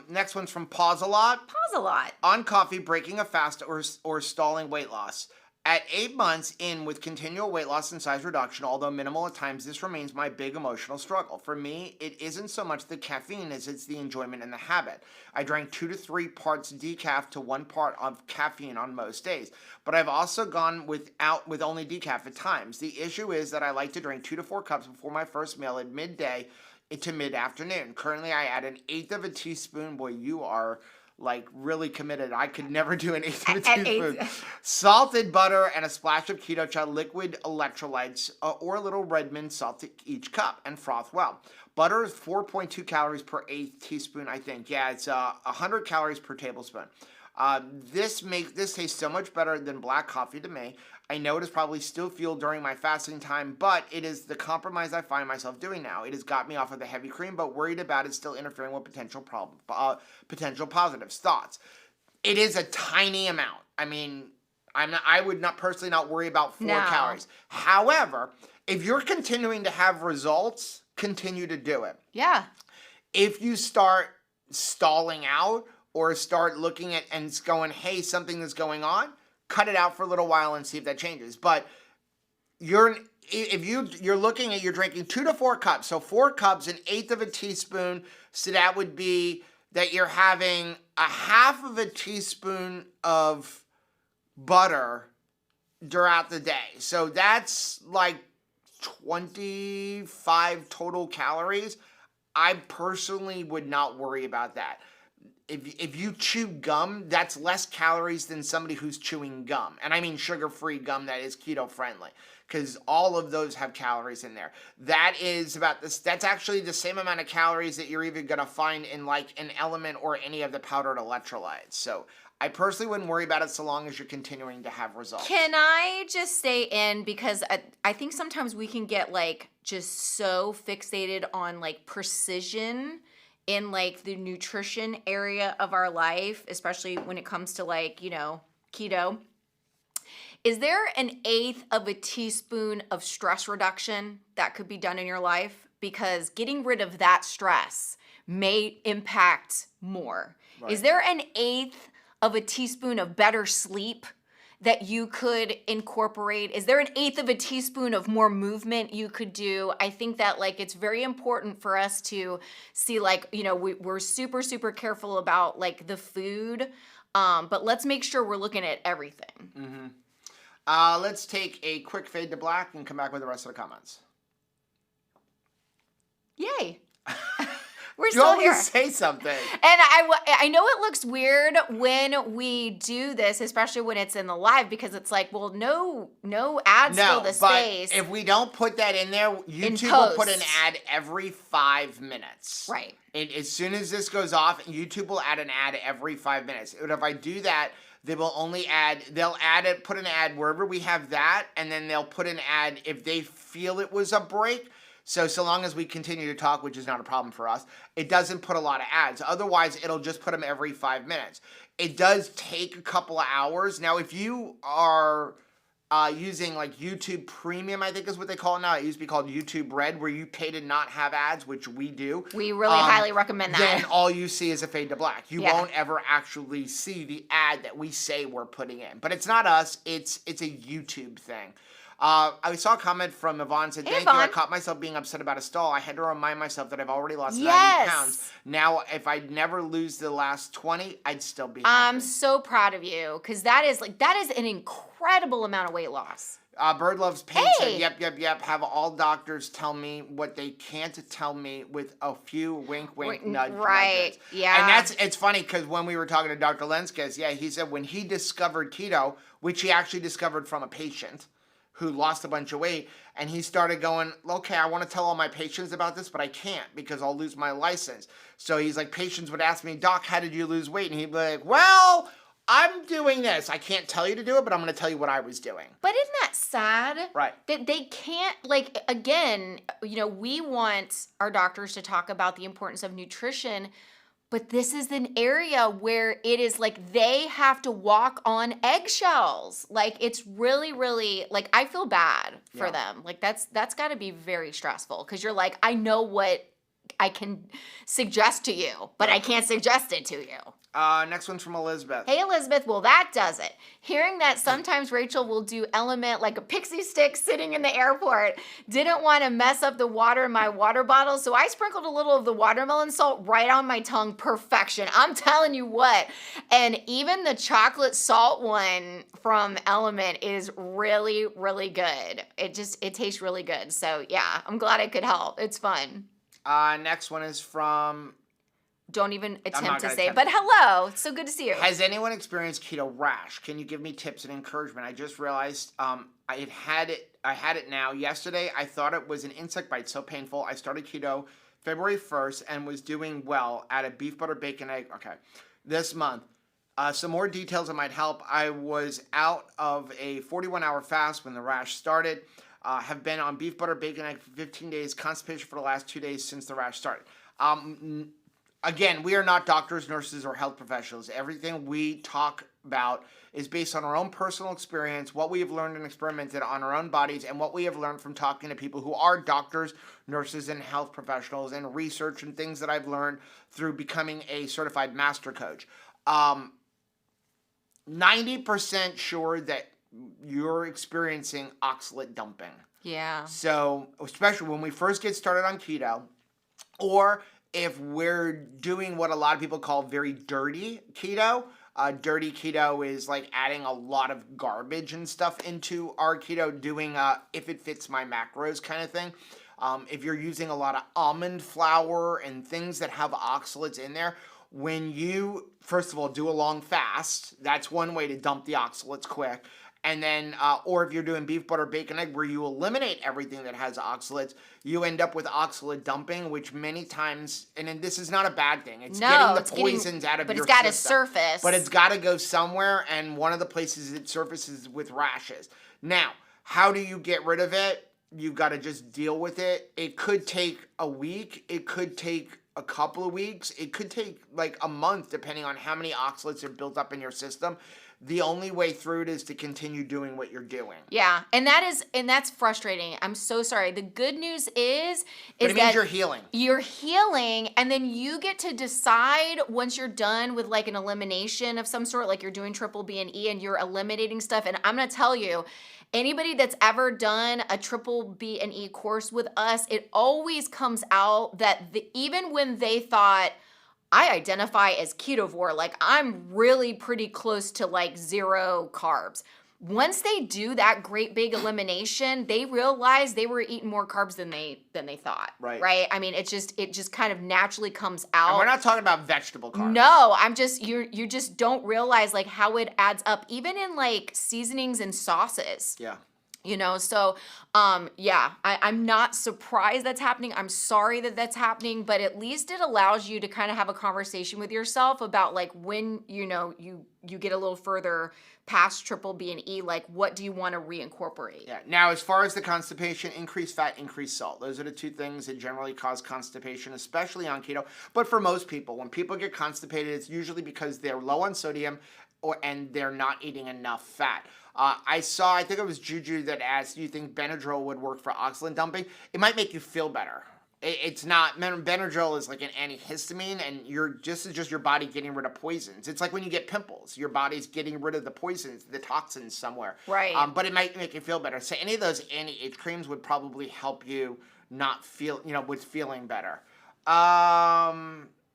Next one's from Pause a Lot. Pause a lot. On coffee, breaking a fast or stalling weight loss. At 8 months in with continual weight loss and size reduction, although minimal at times, this remains my big emotional struggle. For me, it isn't so much the caffeine as it's the enjoyment and the habit. I drank 2 to 3 parts decaf to 1 part of caffeine on most days, but I've also gone with only decaf at times. The issue is that I like to drink 2 to 4 cups before my first meal at midday to mid-afternoon. Currently, I add 1/8 of a teaspoon. Boy, you are like really committed. I could never do 1/8 of a teaspoon. Salted butter and a splash of keto cha liquid electrolytes or a little Redmond salt to each cup and froth well. Butter is 4.2 calories per 1/8 teaspoon, I think. Yeah, it's 100 calories per tablespoon. This tastes so much better than black coffee to me. I know it is probably still fueled during my fasting time, but it is the compromise I find myself doing now. It has got me off of the heavy cream, but worried about it still interfering with potential positives. Thoughts? It is a tiny amount. I mean, I would not personally not worry about 4 calories. However, if you're continuing to have results, continue to do it. Yeah. If you start stalling out or start looking at and going, hey, something is going on, cut it out for a little while and see if that changes. But you're looking at, you're drinking 2 to 4 cups. So 4 cups, 1/8 of a teaspoon. So that would be that you're having 1/2 of a teaspoon of butter throughout the day. So that's like 25 total calories. I personally would not worry about that. If you chew gum, that's less calories than somebody who's chewing gum. And I mean sugar-free gum that is keto-friendly, because all of those have calories in there. That is about this. That's actually the same amount of calories that you're even going to find in like an Element or any of the powdered electrolytes. So I personally wouldn't worry about it so long as you're continuing to have results. Can I just say because I think sometimes we can get like just so fixated on like precision in like the nutrition area of our life, especially when it comes to like, keto. Is there an eighth of a teaspoon of stress reduction that could be done in your life? Because getting rid of that stress may impact more. Right. Is there an eighth of a teaspoon of better sleep that you could incorporate? Is there an eighth of a teaspoon of more movement you could do? I think that like it's very important for us to see like, we're super, super careful about like the food, but let's make sure we're looking at everything. Mm-hmm. Let's take a quick fade to black and come back with the rest of the comments. Yay. We're You still always here. say something. And I know it looks weird when we do this, especially when it's in the live, because it's like, well, no ads fill the space. If we don't put that in there, YouTube will put an ad every 5 minutes. Right. And as soon as this goes off, YouTube will add an ad every 5 minutes. And if I do that, they will only put an ad wherever we have that, and then they'll put an ad if they feel it was a break. So long as we continue to talk, which is not a problem for us, it doesn't put a lot of ads. Otherwise, it'll just put them every 5 minutes. It does take a couple of hours. Now, if you are using like YouTube Premium, I think is what they call it now. It used to be called YouTube Red, where you pay to not have ads, which we do. We really highly recommend that. Then all you see is a fade to black. You won't ever actually see the ad that we say we're putting in. But it's not us. It's a YouTube thing. I saw a comment from Yvonne said, thank you. I caught myself being upset about a stall. I had to remind myself that I've already lost 90 pounds. Now, if I'd never lose the last 20, I'd still be happy. I'm so proud of you, because that is an incredible amount of weight loss. Bird Loves Pain said, yep. Have all doctors tell me what they can't tell me with a few wink, nudge. Right, yeah. And it's funny because when we were talking to Dr. Lenskes, he said when he discovered keto, which he actually discovered from a patient who lost a bunch of weight, and he started going, okay, I want to tell all my patients about this, but I can't because I'll lose my license. So he's like, patients would ask me, Doc, how did you lose weight? And he'd be like, well, I'm doing this. I can't tell you to do it, but I'm going to tell you what I was doing. But isn't that sad? Right. That they can't, like, again, we want our doctors to talk about the importance of nutrition, but this is an area where it is like they have to walk on eggshells. Like, it's really, really, like, I feel bad for them. Like, that's got to be very stressful, because you're like, I know what I can suggest to you, but I can't suggest it to you. Next one's from Elizabeth. Hey, Elizabeth. Well, that does it. Hearing that sometimes Rachel will do element like a pixie stick sitting in the airport. Didn't want to mess up the water in my water bottle, so I sprinkled a little of the watermelon salt right on my tongue. Perfection. I'm telling you what. And even the chocolate salt one from Element is really, really good. It tastes really good. So, yeah, I'm glad I could help. It's fun. Next one is from... Don't even attempt to say, but hello. It's so good to see you. Has anyone experienced keto rash? Can you give me tips and encouragement? I just realized I had it now. Yesterday, I thought it was an insect bite, so painful. I started keto February 1st and was doing well at a beef, butter, bacon, egg. Okay. This month. Some more details that might help. I was out of a 41-hour fast when the rash started. Have been on beef, butter, bacon, egg for 15 days. Constipation for the last 2 days since the rash started. Again, we are not doctors, nurses, or health professionals. Everything we talk about is based on our own personal experience, what we have learned and experimented on our own bodies, and what we have learned from talking to people who are doctors, nurses, and health professionals, and research and things that I've learned through becoming a certified master coach. 90% sure that you're experiencing oxalate dumping. Yeah. So, especially when we first get started on keto, or if we're doing what a lot of people call very dirty keto. Dirty keto is like adding a lot of garbage and stuff into our keto, doing if it fits my macros kind of thing. If you're using a lot of almond flour and things that have oxalates in there, when you, first of all, do a long fast, that's one way to dump the oxalates quick. And then, or if you're doing beef, butter, bacon, egg, where you eliminate everything that has oxalates, you end up with oxalate dumping, which many times, and then this is not a bad thing. It's getting the poisons out of your system. But it's got to surface. But it's got to go somewhere, and one of the places it surfaces with rashes. Now, how do you get rid of it? you've got to just deal with it. It could take a week. It could take a couple of weeks. It could take like a month, depending on how many oxalates are built up in your system. The only way through it is to continue doing what you're doing. Yeah, and that's frustrating. I'm so sorry. The good news is But it means that you're healing. You're healing, and then you get to decide once you're done with like an elimination of some sort, like you're doing triple B and E and you're eliminating stuff. And I'm gonna tell you, anybody that's ever done a triple B and E course with us, it always comes out that even when they thought, I identify as ketovore, like I'm really pretty close to like 0 carbs. Once they do that great big elimination, they realize they were eating more carbs than they thought. Right? I mean, it just kind of naturally comes out. And we're not talking about vegetable carbs. No, I'm just you just don't realize like how it adds up, even in like seasonings and sauces. Yeah. You know, so yeah, I'm not surprised that's happening. I'm sorry that that's happening, but at least it allows you to kind of have a conversation with yourself about like when, you know, you get a little further past triple B and E, like what do you want to reincorporate? Yeah. Now, as far as the constipation, increased fat, increased salt. Those are the two things that generally cause constipation, especially on keto. But for most people, when people get constipated, it's usually because they're low on sodium and they're not eating enough fat. I think it was Juju that asked, do you think Benadryl would work for oxalate dumping? It might make you feel better. It's not, Benadryl is like an antihistamine, and this is just your body getting rid of poisons. It's like when you get pimples, your body's getting rid of the poisons, the toxins somewhere. Right. But it might make you feel better. So any of those anti-itch creams would probably help you not feel, with feeling better.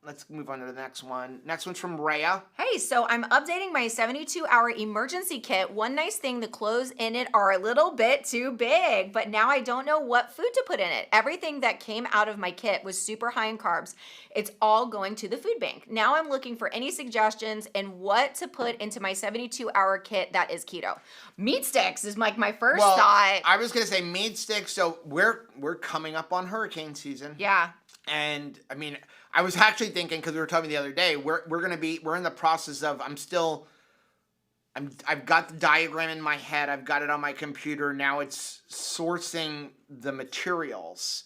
Let's move on to the next one. Next one's from Rhea. Hey, so I'm updating my 72-hour emergency kit. One nice thing, the clothes in it are a little bit too big, but now I don't know what food to put in it. Everything that came out of my kit was super high in carbs. It's all going to the food bank. Now I'm looking for any suggestions and what to put into my 72-hour kit that is keto. Meat sticks is like my first thought. I was going to say meat sticks. So we're coming up on hurricane season. Yeah. And I mean, I was actually thinking, because we were talking the other day, we're in the process of, I've got the diagram in my head, I've got it on my computer, now it's sourcing the materials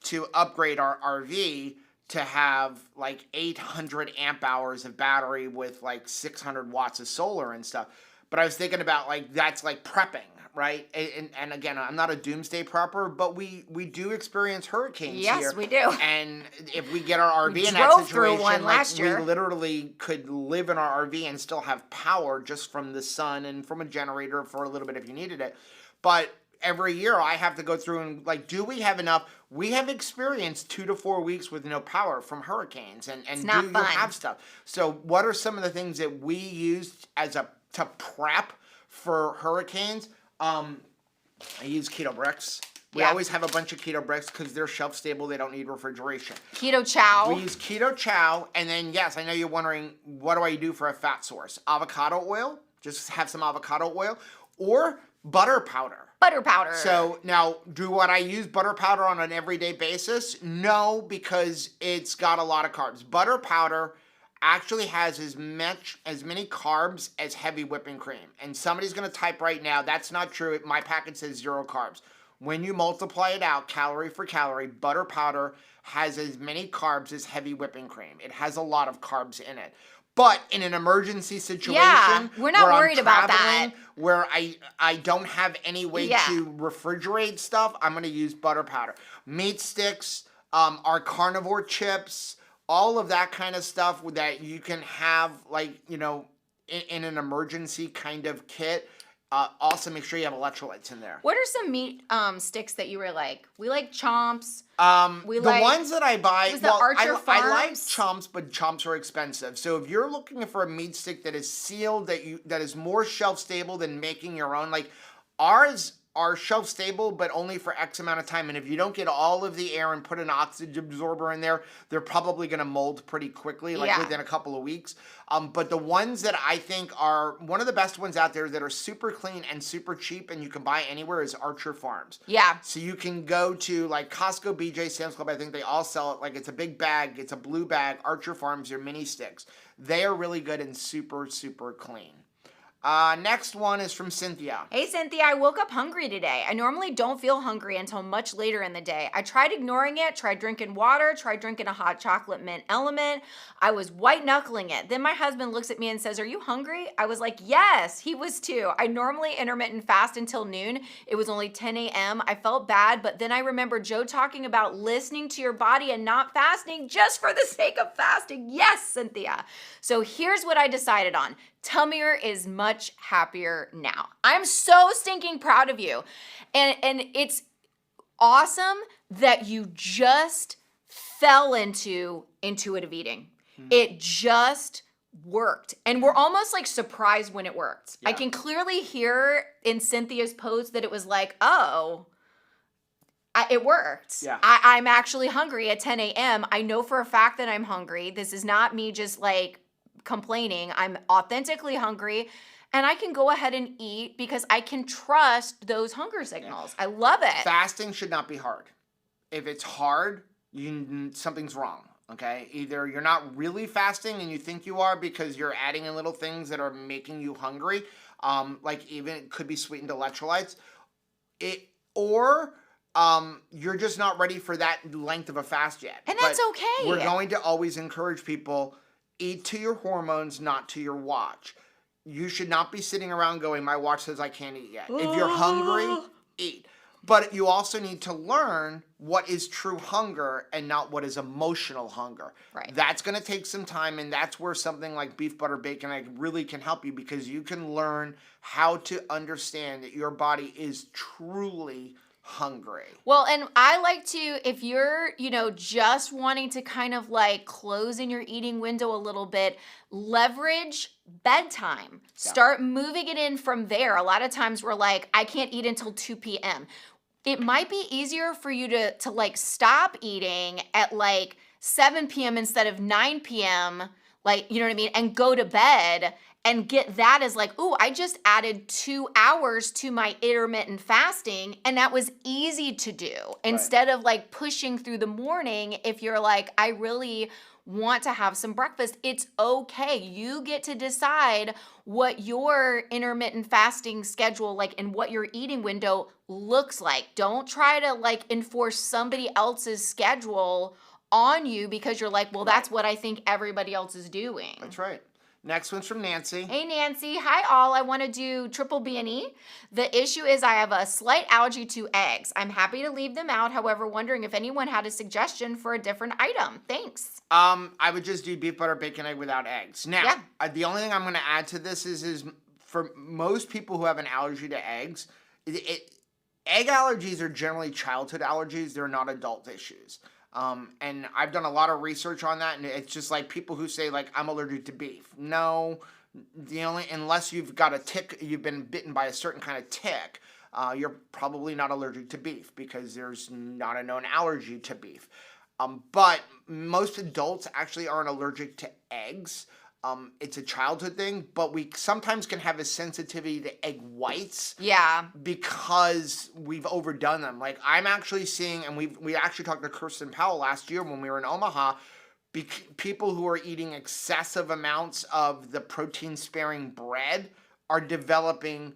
to upgrade our RV to have like 800 amp hours of battery with like 600 watts of solar and stuff. But I was thinking about like, that's like prepping, right? And again, I'm not a doomsday prepper, but we do experience hurricanes here. Yes, we do. And if we get our RV in that drove situation, through one last year. We literally could live in our RV and still have power just from the sun and from a generator for a little bit if you needed it. But every year I have to go through and like, do we have enough? We have experienced 2 to 4 weeks with no power from hurricanes, and it's do not you fun. have stuff? So what are some of the things that we used to prep for hurricanes? I use keto bricks. We always have a bunch of keto bricks because they're shelf stable. They don't need refrigeration. Keto chow. We use keto chow, and then yes, I know you're wondering, what do I do for a fat source? Avocado oil. Just have some avocado oil, or butter powder. Butter powder. So now, do I use butter powder on an everyday basis? No, because it's got a lot of carbs. Butter powder actually has as many carbs as heavy whipping cream. And somebody's going to type right now, that's not true. My packet says 0 carbs. When you multiply it out, calorie for calorie, butter powder has as many carbs as heavy whipping cream. It has a lot of carbs in it. But in an emergency situation, we're not worried about that. Where I don't have any way to refrigerate stuff, I'm going to use butter powder. Meat sticks, our carnivore chips, all of that kind of stuff that you can have, like, in an emergency kind of kit. Also, make sure you have electrolytes in there. What are some meat sticks that you were like? We like chomps. The ones that I buy, Archer Farms? I like chomps, but chomps are expensive. So if you're looking for a meat stick that is sealed, that is more shelf stable than making your own, like ours are shelf stable, but only for X amount of time. And if you don't get all of the air and put an oxygen absorber in there, they're probably going to mold pretty quickly, within a couple of weeks. But the ones that I think are one of the best ones out there that are super clean and super cheap and you can buy anywhere is Archer Farms. Yeah. So you can go to like Costco, BJ, Sam's Club. I think they all sell it. Like it's a big bag. It's a blue bag. Archer Farms are mini sticks. They are really good and super, super clean. Next one is from Cynthia. Hey Cynthia, I woke up hungry today. I normally don't feel hungry until much later in the day. I tried ignoring it, tried drinking water, tried drinking a hot chocolate mint element. I was white knuckling it. Then my husband looks at me and says, "Are you hungry?" I was like, yes, he was too. I normally intermittent fast until noon. It was only 10 a.m. I felt bad, but then I remember Joe talking about listening to your body and not fasting just for the sake of fasting. Yes, Cynthia. So here's what I decided on. Tummier is much happier now. I'm so stinking proud of you. And it's awesome that you just fell into intuitive eating. It just worked. And we're almost like surprised when it worked. Yeah. I can clearly hear in Cynthia's post that it was like, oh, it worked. Yeah. I'm actually hungry at 10 a.m. I know for a fact that I'm hungry. This is not me just like complaining. I'm authentically hungry and I can go ahead and eat because I can trust those hunger signals. I love it. Fasting should not be hard. If it's hard, something's wrong. Okay, either you're not really fasting and you think you are because you're adding in little things that are making you hungry, like even it could be sweetened electrolytes, or you're just not ready for that length of a fast yet. And that's okay. We're going to always encourage people, eat to your hormones, not to your watch. You should not be sitting around going, my watch says I can't eat yet. If you're hungry, eat. But you also need to learn what is true hunger and not what is emotional hunger. Right. That's going to take some time, and that's where something like beef, butter, bacon egg really can help you, because you can learn how to understand that your body is truly hungry. Well, and I like to, if you're, just wanting to kind of like close in your eating window a little bit, leverage bedtime. Yeah. Start moving it in from there. A lot of times we're like, I can't eat until 2 p.m. It might be easier for you to like stop eating at like 7 p.m. instead of 9 p.m., like, you know what I mean? And go to bed and get that as like, ooh, I just added 2 hours to my intermittent fasting, and that was easy to do. Instead of like pushing through the morning, if you're like, I really want to have some breakfast, it's okay. You get to decide what your intermittent fasting schedule like and what your eating window looks like. Don't try to like enforce somebody else's schedule on you because you're like, well, that's what I think everybody else is doing. That's right. Next one's from Nancy. Hey, Nancy. Hi, all. I want to do triple B&E. The issue is I have a slight allergy to eggs. I'm happy to leave them out. However, wondering if anyone had a suggestion for a different item. Thanks. I would just do beef, butter, bacon, egg without eggs. Now, the only thing I'm going to add to this is for most people who have an allergy to eggs, egg allergies are generally childhood allergies. They're not adult issues. And I've done a lot of research on that, and it's just like people who say like, I'm allergic to beef. No, unless you've got a tick, you've been bitten by a certain kind of tick, you're probably not allergic to beef because there's not a known allergy to beef. But most adults actually aren't allergic to eggs. It's a childhood thing, but we sometimes can have a sensitivity to egg whites. Yeah. Because we've overdone them. Like I'm actually seeing, and we actually talked to Kirsten Powell last year when we were in Omaha, people who are eating excessive amounts of the protein-sparing bread are developing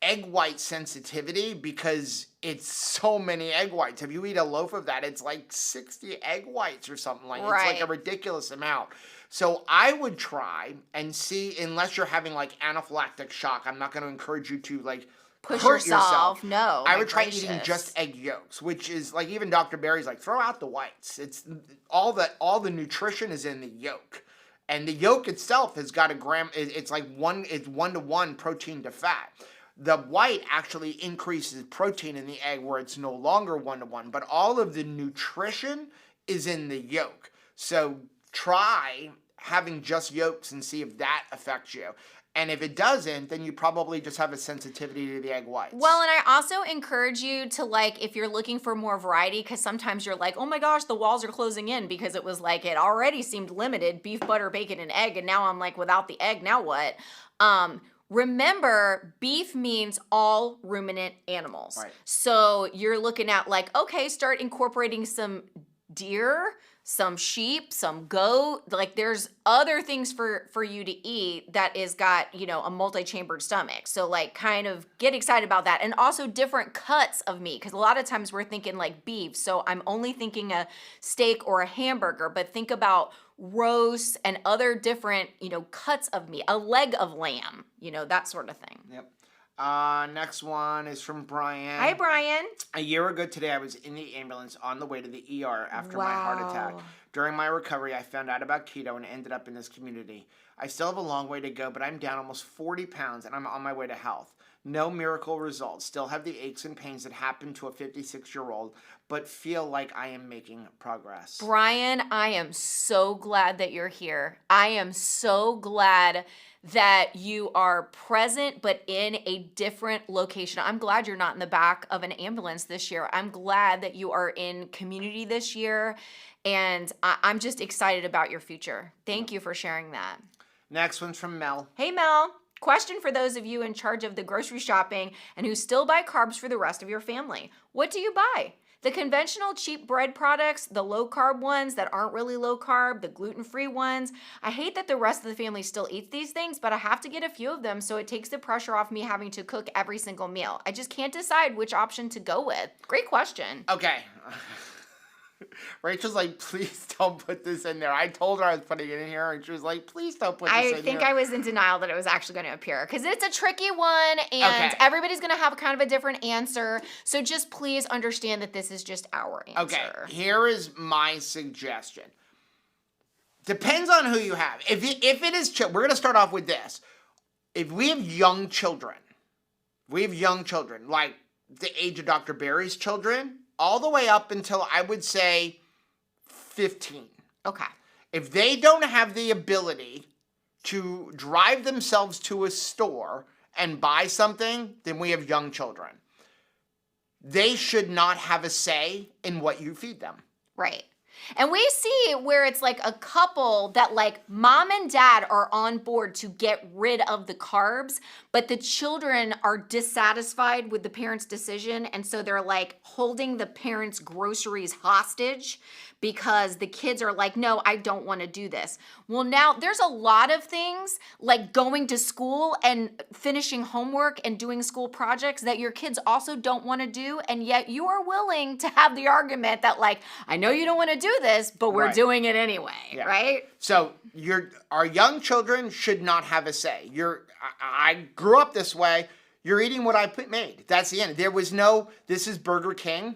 egg white sensitivity because it's so many egg whites. If you eat a loaf of that, it's like 60 egg whites or something like that. It's like a ridiculous amount. So I would try and see, unless you're having like anaphylactic shock, I'm not going to encourage you to like push hurt yourself. No, I would try eating just egg yolks, which is like even Dr. Berry's like, throw out the whites. It's all the nutrition is in the yolk. And the yolk itself has got a gram, it's 1-to-1 protein to fat. The white actually increases protein in the egg where it's no longer 1-to-1, but all of the nutrition is in the yolk. So try having just yolks and see if that affects you. And if it doesn't, then you probably just have a sensitivity to the egg whites. Well, and I also encourage you to like, if you're looking for more variety, because sometimes you're like, oh my gosh, the walls are closing in because it was like, it already seemed limited, beef, butter, bacon, and egg. And now I'm like, without the egg, now what? Remember, beef means all ruminant animals. Right. So you're looking at like, okay, start incorporating some deer, some sheep, some goat. Like there's other things for you to eat that is got, a multi-chambered stomach. So like kind of get excited about that. And also different cuts of meat. Because a lot of times we're thinking like beef. So I'm only thinking a steak or a hamburger, but think about roasts and other different, cuts of meat, a leg of lamb, that sort of thing. Yep. Next one is from Brian. Hi, Brian. A year ago today, I was in the ambulance on the way to the ER after my heart attack. During my recovery, I found out about keto and ended up in this community. I still have a long way to go, but I'm down almost 40 pounds and I'm on my way to health. No miracle results. Still have the aches and pains that happen to a 56-year-old, but feel like I am making progress. Brian, I am so glad that you're here. I am so glad that you are present, but in a different location. I'm glad you're not in the back of an ambulance this year. I'm glad that you are in community this year, and I'm just excited about your future. Thank you for sharing that. Next one's from Mel. Hey, Mel. Question for those of you in charge of the grocery shopping and who still buy carbs for the rest of your family. What do you buy? The conventional cheap bread products, the low-carb ones that aren't really low-carb, the gluten-free ones. I hate that the rest of the family still eats these things, but I have to get a few of them so it takes the pressure off me having to cook every single meal. I just can't decide which option to go with. Great question. Okay. Rachel's like, please don't put this in there. I told her I was putting it in here, and she was like, please don't put this in here. I think I was in denial that it was actually going to appear because it's a tricky one, and everybody's going to have kind of a different answer. So just please understand that this is just our answer. Okay, here is my suggestion. Depends on who you have. If it is, we're going to start off with this. If we have young children, like the age of Dr. Barry's children, all the way up until, I would say, 15. Okay. If they don't have the ability to drive themselves to a store and buy something, then we have young children. They should not have a say in what you feed them. Right. And we see where it's like a couple that like mom and dad are on board to get rid of the carbs, but the children are dissatisfied with the parents' decision. And so they're like holding the parents' groceries hostage because the kids are like, no, I don't want to do this. Well, now there's a lot of things like going to school and finishing homework and doing school projects that your kids also don't want to do. And yet you are willing to have the argument that like, I know you don't want to do this, but we're doing it anyway, right? So our young children should not have a say. I grew up this way. You're eating what I made. That's the end. There was no, this is Burger King.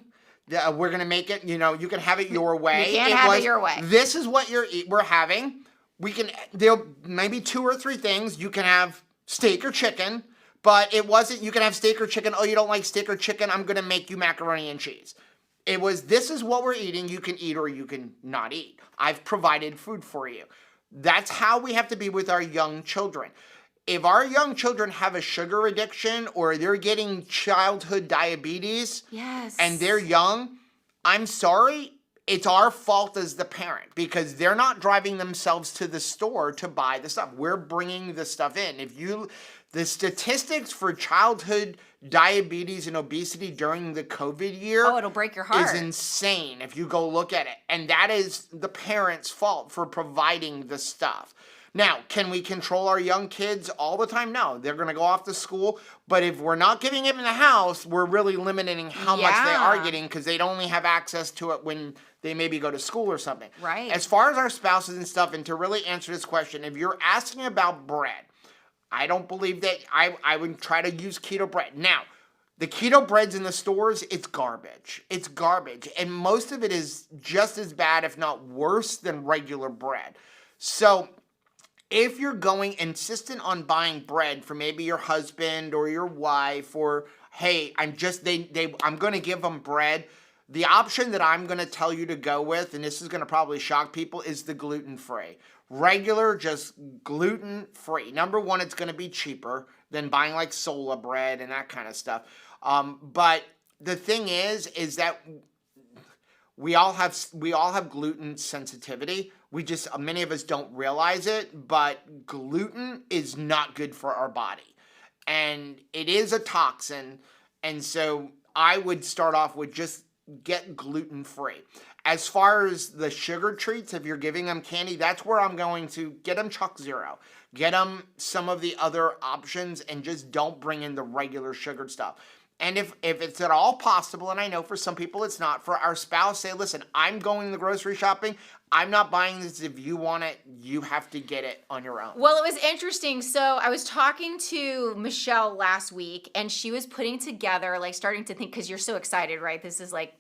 We're going to make it, you can have it your way. You can't have it your way. This is what we're having. There'll maybe 2 or 3 things. You can have steak or chicken, but it wasn't, you can have steak or chicken. Oh, you don't like steak or chicken? I'm going to make you macaroni and cheese. It was, this is what we're eating. You can eat or you can not eat. I've provided food for you. That's how we have to be with our young children. If our young children have a sugar addiction or they're getting childhood diabetes and they're young, I'm sorry, it's our fault as the parent because they're not driving themselves to the store to buy the stuff. We're bringing the stuff in. The statistics for childhood diabetes and obesity during the COVID year it'll break your heart. Is insane if you go look at it. And that is the parents' fault for providing the stuff. Now, can we control our young kids all the time? No, they're going to go off to school. But if we're not giving them in the house, we're really limiting how much they are getting because they'd only have access to it when they maybe go to school or something. Right. As far as our spouses and stuff, and to really answer this question, if you're asking about bread, I don't believe that I would try to use keto bread. Now, the keto breads in the stores, it's garbage. It's garbage. And most of it is just as bad, if not worse, than regular bread. So if you're going insistent on buying bread for maybe your husband or your wife, or hey, I'm going to give them bread, the option that I'm going to tell you to go with, and this is going to probably shock people, is the gluten-free. Regular, just gluten-free. Number one, it's going to be cheaper than buying like Sola bread and that kind of stuff. But the thing is that we all have gluten sensitivity. Many of us don't realize it, but gluten is not good for our body. And it is a toxin. And so I would start off with just get gluten-free. As far as the sugar treats, if you're giving them candy, that's where I'm going to get them Chuck Zero. Get them some of the other options and just don't bring in the regular sugared stuff. And if it's at all possible, and I know for some people it's not, for our spouse, say, listen, I'm going the grocery shopping. I'm not buying this. If you want it, you have to get it on your own. Well, it was interesting. So I was talking to Michelle last week, and she was putting together, like starting to think, because you're so excited, right? This is like,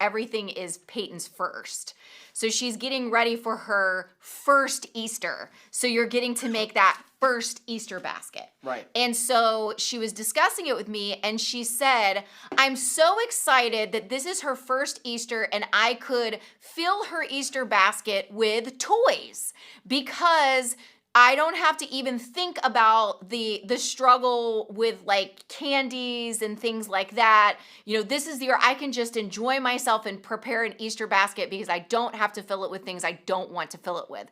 everything is Peyton's first. So she's getting ready for her first Easter. So you're getting to make that first Easter basket. Right. And so she was discussing it with me, and she said, I'm so excited that this is her first Easter and I could fill her Easter basket with toys, because I don't have to even think about the struggle with like candies and things like that. This is the year I can just enjoy myself and prepare an Easter basket because I don't have to fill it with things I don't want to fill it with.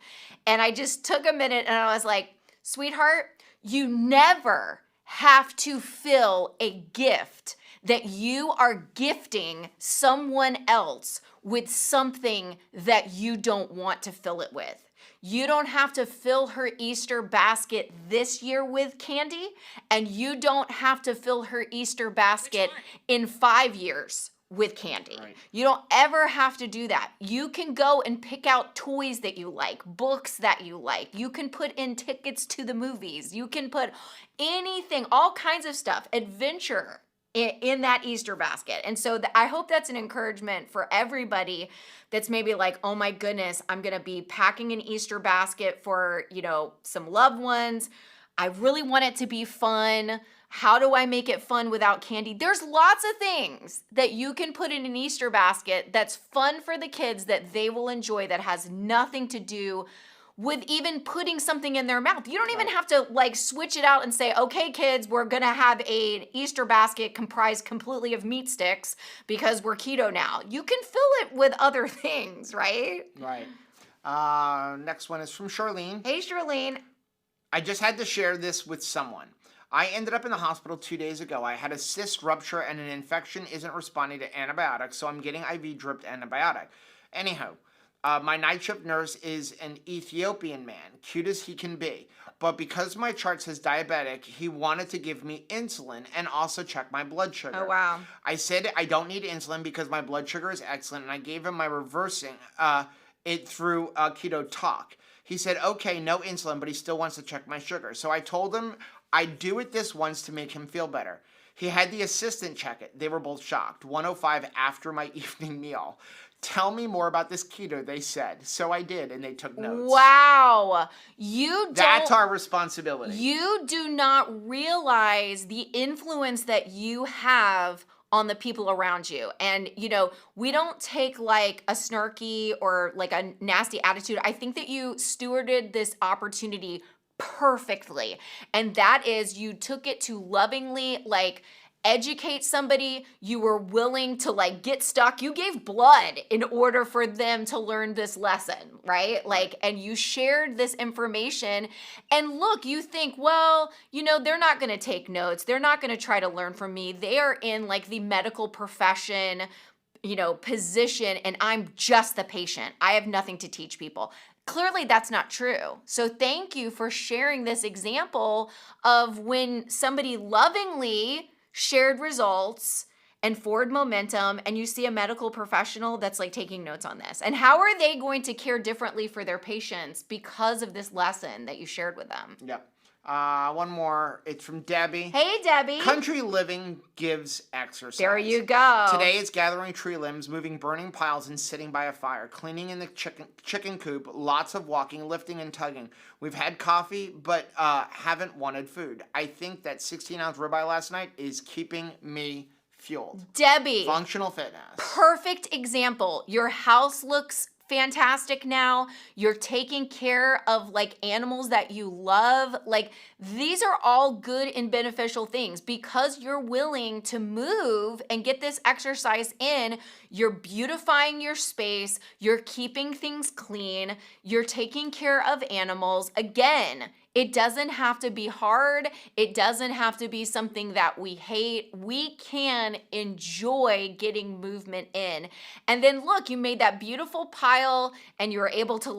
And I just took a minute and I was like, sweetheart, you never have to fill a gift that you are gifting someone else with something that you don't want to fill it with. You don't have to fill her Easter basket this year with candy, and you don't have to fill her Easter basket in 5 years with candy. Right. You don't ever have to do that. You can go and pick out toys that you like, books that you like. You can put in tickets to the movies. You can put anything, all kinds of stuff, adventure in that Easter basket. And so I hope that's an encouragement for everybody that's maybe like, oh my goodness, I'm going to be packing an Easter basket for, some loved ones. I really want it to be fun. How do I make it fun without candy? There's lots of things that you can put in an Easter basket that's fun for the kids that they will enjoy, that has nothing to do with even putting something in their mouth. You don't even have to like switch it out and say, okay, kids, we're going to have an Easter basket comprised completely of meat sticks because we're keto now. You can fill it with other things, right? Right. Next one is from Charlene. Hey, Charlene. I just had to share this with someone. I ended up in the hospital 2 days ago. I had a cyst rupture and an infection isn't responding to antibiotics, so I'm getting IV dripped antibiotic. Anyhow, my night shift nurse is an Ethiopian man, cute as he can be. But because my chart says diabetic, he wanted to give me insulin and also check my blood sugar. Oh, wow. I said I don't need insulin because my blood sugar is excellent, and I gave him my reversing it through Keto Talk. He said, okay, no insulin, but he still wants to check my sugar. So I told him I'd do it this once to make him feel better. He had the assistant check it. They were both shocked. 1:05 after my evening meal. Tell me more about this keto, they said. So I did, and they took notes. Wow. That's our responsibility. You do not realize the influence that you have on the people around you. And, we don't take like a snarky or like a nasty attitude. I think that you stewarded this opportunity perfectly. And that is, you took it to lovingly like educate somebody. You were willing to like get stuck. You gave blood in order for them to learn this lesson, right? Like, and you shared this information. And look, you think, well, they're not going to take notes. They're not going to try to learn from me. They are in like the medical profession, position, and I'm just the patient. I have nothing to teach people. Clearly, that's not true. So thank you for sharing this example of when somebody lovingly shared results and forward momentum, and you see a medical professional that's like taking notes on this. And how are they going to care differently for their patients because of this lesson that you shared with them? Yep. One more. It's from Debbie. Hey, Debbie. Country living gives exercise. There you go. Today it's gathering tree limbs, moving burning piles, and sitting by a fire, cleaning in the chicken coop, lots of walking, lifting, and tugging. We've had coffee, but haven't wanted food. I think that 16-ounce ribeye last night is keeping me fueled. Debbie. Functional fitness. Perfect example. Your house looks fantastic now. You're taking care of like animals that you love. Like these are all good and beneficial things because you're willing to move and get this exercise in. You're beautifying your space. You're keeping things clean. You're taking care of animals. Again, It doesn't have to be hard. It doesn't have to be something that we hate. We can enjoy getting movement in. And then look, you made that beautiful pile and you were able to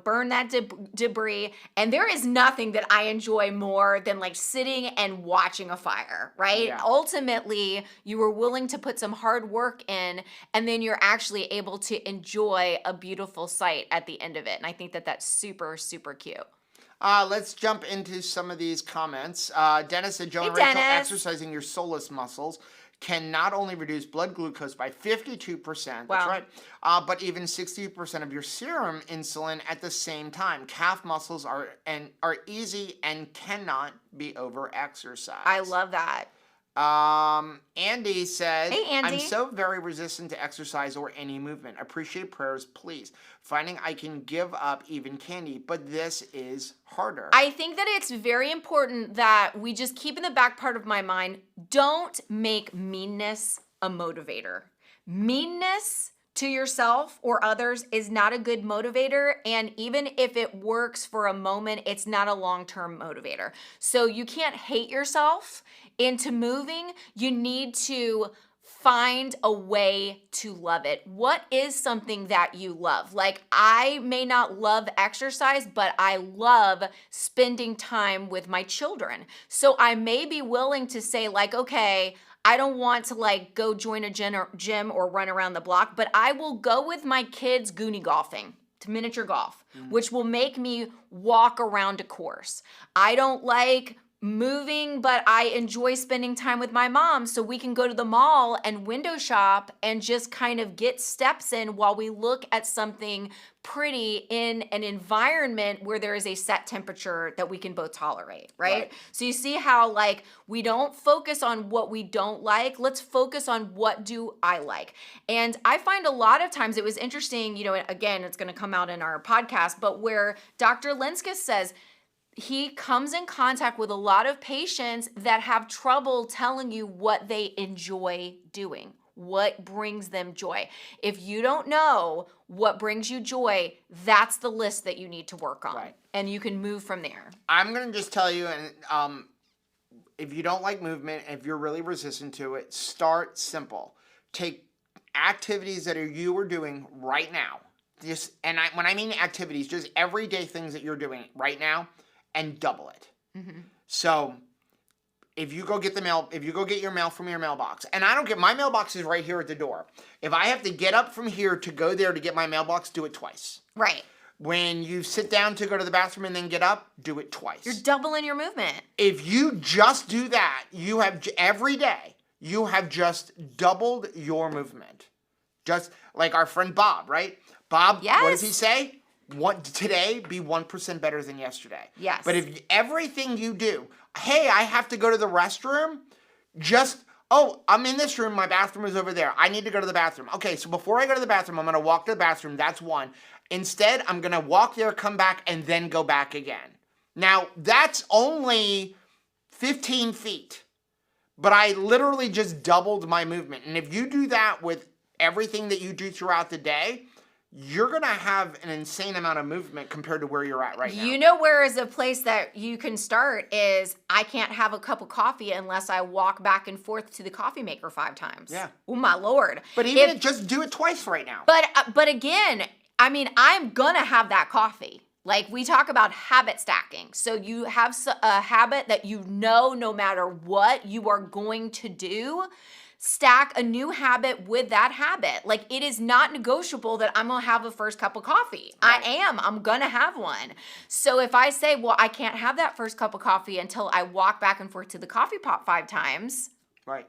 burn that debris. And there is nothing that I enjoy more than like sitting and watching a fire, right? Yeah. Ultimately, you were willing to put some hard work in, and then you're actually able to enjoy a beautiful sight at the end of it. And I think that that's super, super cute. Let's jump into some of these comments. Dennis said, Joe Hey, and Rachel, Dennis. exercising your soleus muscles can not only reduce blood glucose by 52%, Wow. that's right, but even 60% of your serum insulin at the same time. Calf muscles are easy and cannot be over-exercised. I love that. Andy said, Hey, Andy. I'm so very resistant to exercise or any movement. Appreciate prayers, please. Finding I can give up even candy, but this is harder. I think that it's very important that we just keep in the back part of my mind, don't make meanness a motivator. Meanness to yourself or others is not a good motivator, and even if it works for a moment, it's not a long-term motivator. So you can't hate yourself into moving. You need to find a way to love it. What is something that you love? Like, I may not love exercise, but I love spending time with my children. So I may be willing to say like, okay, I don't want to like go join a gym or run around the block, but I will go with my kids goonie golfing, to miniature golf, which will make me walk around a course. I don't like moving, but I enjoy spending time with my mom, so we can go to the mall and window shop and just kind of get steps in while we look at something pretty in an environment where there is a set temperature that we can both tolerate, right? So you see how like we don't focus on what we don't like. Let's focus on what do I like. And I find a lot of times it was interesting, again, it's going to come out in our podcast, but where Dr. Linskus says, he comes in contact with a lot of patients that have trouble telling you what they enjoy doing, what brings them joy. If you don't know what brings you joy, that's the list that you need to work on. Right. And you can move from there. I'm going to just tell you, and if you don't like movement, if you're really resistant to it, start simple. Take activities that you are doing right now. When I mean activities, just everyday things that you're doing right now, and double it. Mm-hmm. So if you go get your mail from your mailbox, and my mailbox is right here at the door. If I have to get up from here to go there to get my mailbox, do it twice. Right. When you sit down to go to the bathroom and then get up, do it twice. You're doubling your movement. If you just do that, every day, you have just doubled your movement. Just like our friend Bob, right? Bob, yes. What does he say? Today, be 1% better than yesterday. Yes. But if everything you do, hey, I have to go to the restroom, I'm in this room, my bathroom is over there. I need to go to the bathroom. Okay, so before I go to the bathroom, I'm going to walk to the bathroom. That's one. Instead, I'm going to walk there, come back, and then go back again. Now, that's only 15 feet. But I literally just doubled my movement. And if you do that with everything that you do throughout the day, you're going to have an insane amount of movement compared to where you're at right now. You know where is a place that you can start is I can't have a cup of coffee unless I walk back and forth to the coffee maker 5 times. Yeah. Oh, my Lord. But just do it twice right now. But again, I mean, I'm going to have that coffee. Like we talk about habit stacking. So you have a habit that no matter what you are going to do, stack a new habit with that habit. Like it is not negotiable that I'm going to have a first cup of coffee. Right. I'm going to have one. So if I say, well, I can't have that first cup of coffee until I walk back and forth to the coffee pot 5 times. Right.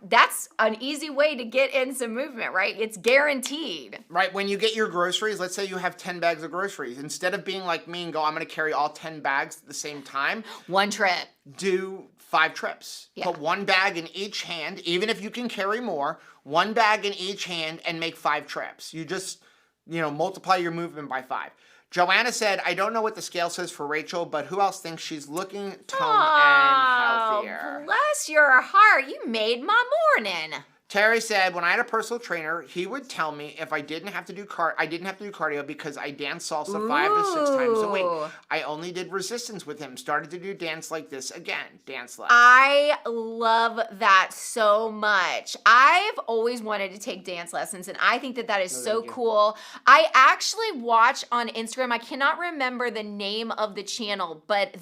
That's an easy way to get in some movement, right? It's guaranteed. Right. When you get your groceries, let's say you have 10 bags of groceries. Instead of being like me and go, I'm going to carry all 10 bags at the same time. One trip. Do 5 trips. Yeah. Put 1 bag in each hand, even if you can carry more, 1 bag in each hand and make 5 trips. You just, multiply your movement by 5. Joanna said, I don't know what the scale says for Rachel, but who else thinks she's looking toned and healthier? Bless your heart. You made my morning. Terry said, when I had a personal trainer, he would tell me if I didn't have to do cardio because I danced salsa 5 to 6 times a week. Ooh. I only did resistance with him. Started to do dance like this again. Dance less. I love that so much. I've always wanted to take dance lessons, and I think that that is so cool. I actually watch on Instagram. I cannot remember the name of the channel, but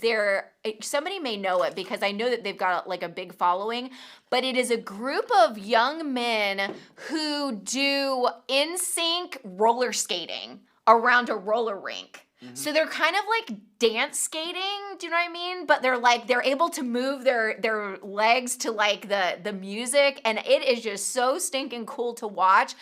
somebody may know it because I know that they've got like a big following. But it is a group of young men who do in-sync roller skating around a roller rink. So they're kind of like dance skating, do you know what I mean? But they're able to move their legs to like the music, and it is just so stinking cool to watch.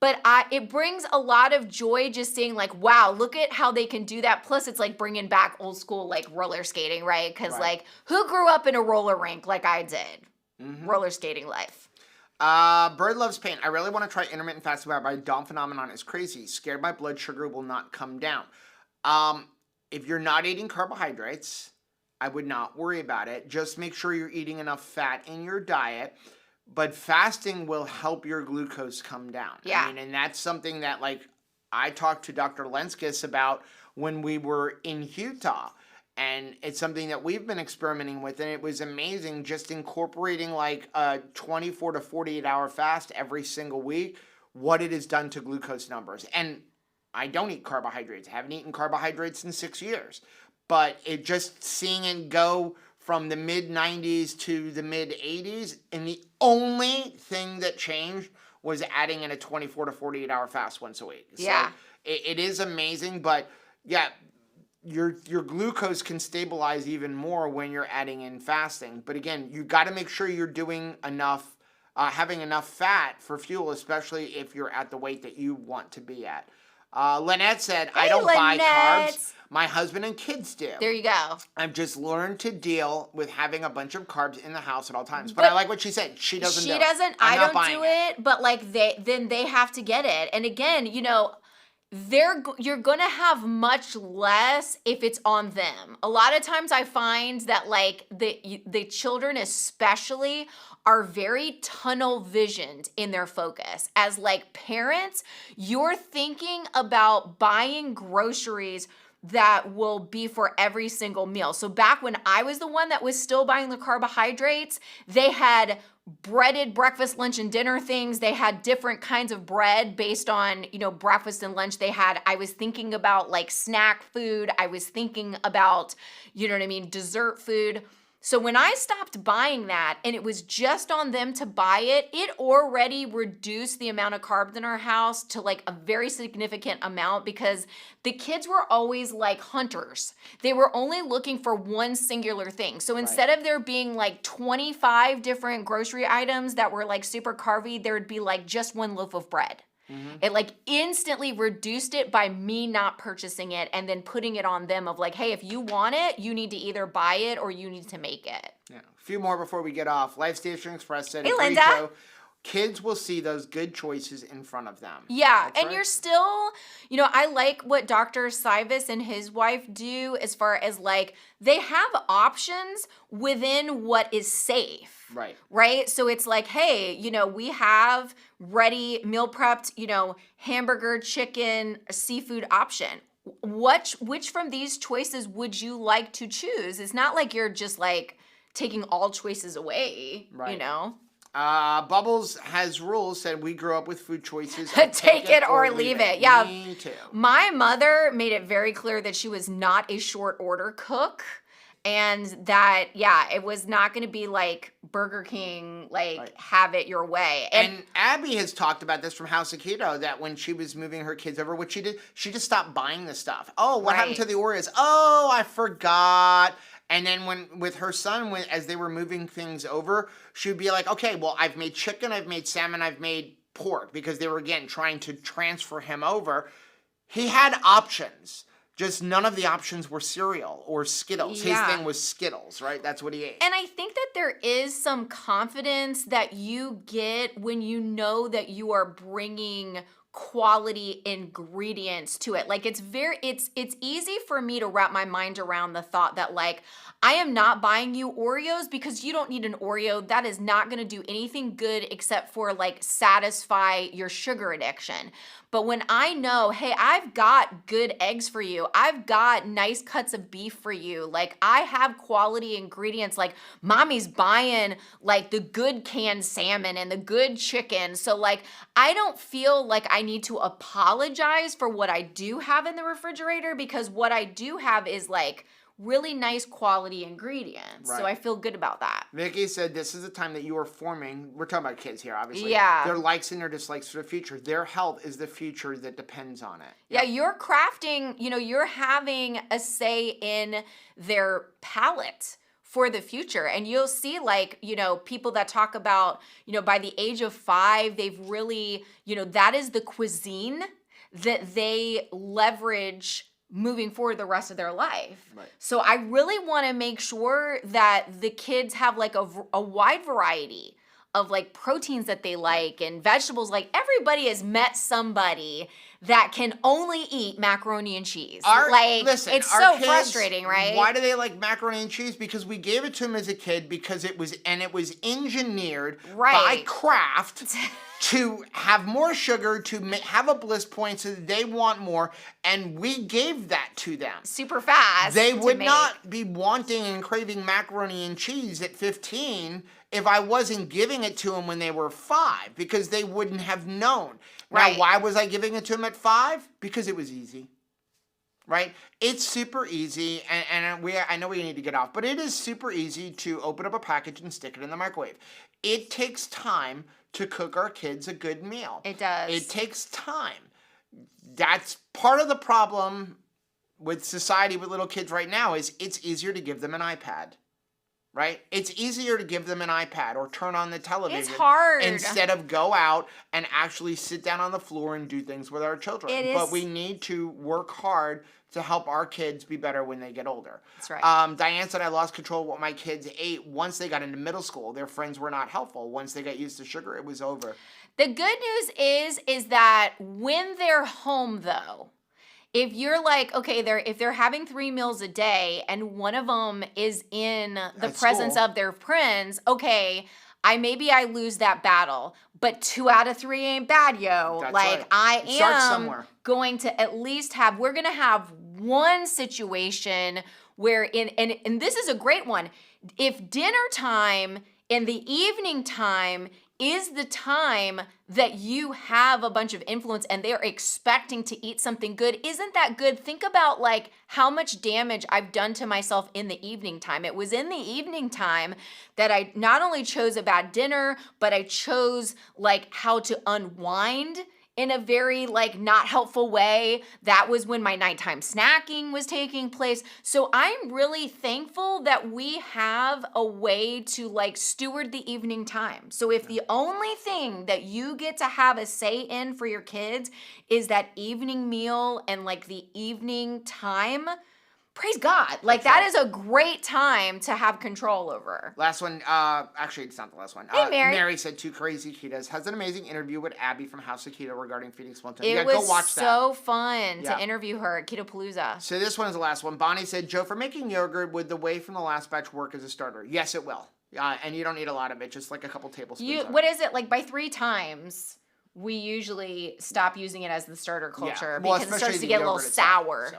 But it brings a lot of joy just seeing like, wow, look at how they can do that. Plus it's like bringing back old school like roller skating, right? Because like who grew up in a roller rink like I did? Roller skating life. Bird Loves Pain. I really want to try intermittent fasting, but my Dawn phenomenon is crazy. Scared my blood sugar will not come down. If you're not eating carbohydrates, I would not worry about it. Just make sure you're eating enough fat in your diet. But fasting will help your glucose come down. Yeah. I mean, and that's something that like I talked to Dr. Lenskis about when we were in Utah. And it's something that we've been experimenting with, and it was amazing just incorporating like a 24 to 48 hour fast every single week, what it has done to glucose numbers. And I don't eat carbohydrates. I haven't eaten carbohydrates in 6 years. But it just seeing it go from the mid 90s to the mid 80s, and the only thing that changed was adding in a 24 to 48 hour fast once a week. Yeah. So it is amazing, but yeah, your glucose can stabilize even more when you're adding in fasting. But again, you got to make sure you're doing enough, having enough fat for fuel, especially if you're at the weight that you want to be at. Lynette said, I don't buy carbs. My husband and kids do. There you go. I've just learned to deal with having a bunch of carbs in the house at all times. But I like what she said. She doesn't do it. I don't do it, but like they have to get it. And again, you know, you're gonna have much less if it's on them. A lot of times I find that like the children especially are very tunnel visioned in their focus. As like parents, you're thinking about buying groceries that will be for every single meal. So back when I was the one that was still buying the carbohydrates, they had breaded breakfast, lunch, and dinner things. They had different kinds of bread based on, you know, breakfast and lunch. I was thinking about like snack food. I was thinking about, you know what I mean, dessert food. So when I stopped buying that and it was just on them to buy it, it already reduced the amount of carbs in our house to like a very significant amount because the kids were always like hunters. They were only looking for one singular thing. So instead of there being like 25 different grocery items that were like super carby, there would be like just one loaf of bread. It like instantly reduced it by me not purchasing it and then putting it on them of like, hey, if you want it, you need to either buy it or you need to make it. Yeah. A few more before we get off. Life Station Express said, Hey, "Agree, Linda." Joe. Kids will see those good choices in front of them. Yeah, That's and right. you're still, you know, I like what Dr. Sivas and his wife do as far as like they have options within what is safe. Right? So it's like, hey, you know, we have ready meal prepped, you know, hamburger, chicken, seafood option. Which from these choices would you like to choose? It's not like you're just like taking all choices away, you know? Bubbles has rules, said we grew up with food choices. Take it or leave it. Yeah. Me too. My mother made it very clear that she was not a short order cook. And that, yeah, it was not going to be like Burger King, like have it your way. And Abby has talked about this from House of Keto, that when she was moving her kids over, what she did, she just stopped buying the stuff. Oh, what happened to the Oreos? Oh, I forgot. And then with her son, as they were moving things over, she would be like, okay, well, I've made chicken, I've made salmon, I've made pork, because they were, again, trying to transfer him over. He had options. Just none of the options were cereal or Skittles. Yeah. His thing was Skittles, right? That's what he ate. And I think that there is some confidence that you get when you know that you are bringing quality ingredients to it. Like it's easy for me to wrap my mind around the thought that like, I am not buying you Oreos because you don't need an Oreo. That is not going to do anything good except for like satisfy your sugar addiction. But when I know, hey, I've got good eggs for you, I've got nice cuts of beef for you, like I have quality ingredients, like mommy's buying like the good canned salmon and the good chicken. So like, I don't feel like I need to apologize for what I do have in the refrigerator because what I do have is like really nice quality ingredients. Right. So I feel good about that. Vicky said this is the time that you are forming, we're talking about kids here, obviously. Yeah. Their likes and their dislikes for the future. Their health is the future that depends on it. Yeah, you're crafting, you're having a say in their palate for the future. And you'll see like, people that talk about, by the age of 5, they've really, that is the cuisine that they leverage moving forward the rest of their life. Right. So I really want to make sure that the kids have like a wide variety of like proteins that they like and vegetables. Like everybody has met somebody that can only eat macaroni and cheese. It's so kids, frustrating, right? Why do they like macaroni and cheese? Because we gave it to them as a kid because it was engineered by Kraft to have more sugar, to have a bliss point so that they want more, and we gave that to them. Super fast. They would not be wanting and craving macaroni and cheese at 15 if I wasn't giving it to them when they were 5, because they wouldn't have known. Right. Now, why was I giving it to them at 5? Because it was easy. Right? It's super easy, and I know we need to get off, but it is super easy to open up a package and stick it in the microwave. It takes time to cook our kids a good meal. It does. It takes time. That's part of the problem with society with little kids right now is it's easier to give them an iPad. Right? It's easier to give them an iPad or turn on the television. It's hard. Instead of go out and actually sit down on the floor and do things with our children. But we need to work hard to help our kids be better when they get older. That's right. Diane said, I lost control of what my kids ate once they got into middle school. Their friends were not helpful. Once they got used to sugar, it was over. The good news is that when they're home, though, if you're like, okay, if they're having 3 meals a day and one of them is in the presence of their friends, okay, I lose that battle, but 2 out of 3 ain't bad, yo. That's like right. I am going to at least we're going to have one situation where and this is a great one. If dinner time and the evening time is the time that you have a bunch of influence and they're expecting to eat something good, isn't that good? Think about like how much damage I've done to myself in the evening time. It was in the evening time that I not only chose a bad dinner, but I chose like how to unwind in a very like not helpful way. That was when my nighttime snacking was taking place. So I'm really thankful that we have a way to like steward the evening time. So if the only thing that you get to have a say in for your kids is that evening meal and like the evening time, praise God. Like that is a great time to have control over. Last one. Actually, it's not the last one. Hey, Mary. Mary said, 2 Crazy Ketos has an amazing interview with Abby from House of Keto regarding feeding spontaneous. It was go watch so fun to interview her at Ketopalooza. So this one is the last one. Bonnie said, Joe, for making yogurt, would the whey from the last batch work as a starter? Yes, it will. And you don't need a lot of it, just like a couple tablespoons. What is it? Like by 3 times, we usually stop using it as the starter culture because it starts to get a little sour. So.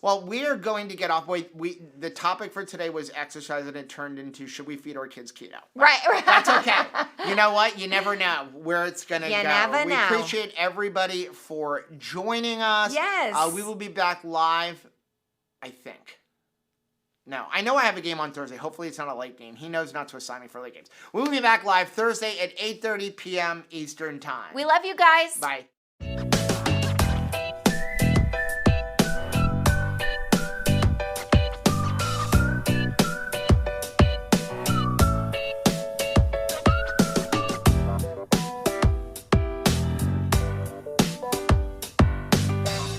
Well, we are going to get off. The topic for today was exercise, and it turned into should we feed our kids keto? Right. That's okay. You know what? You never know where it's going to go. You never know. We appreciate everybody for joining us. Yes. We will be back live, I think. No, I know I have a game on Thursday. Hopefully it's not a late game. He knows not to assign me for late games. We will be back live Thursday at 8:30 p.m. Eastern Time. We love you guys. Bye.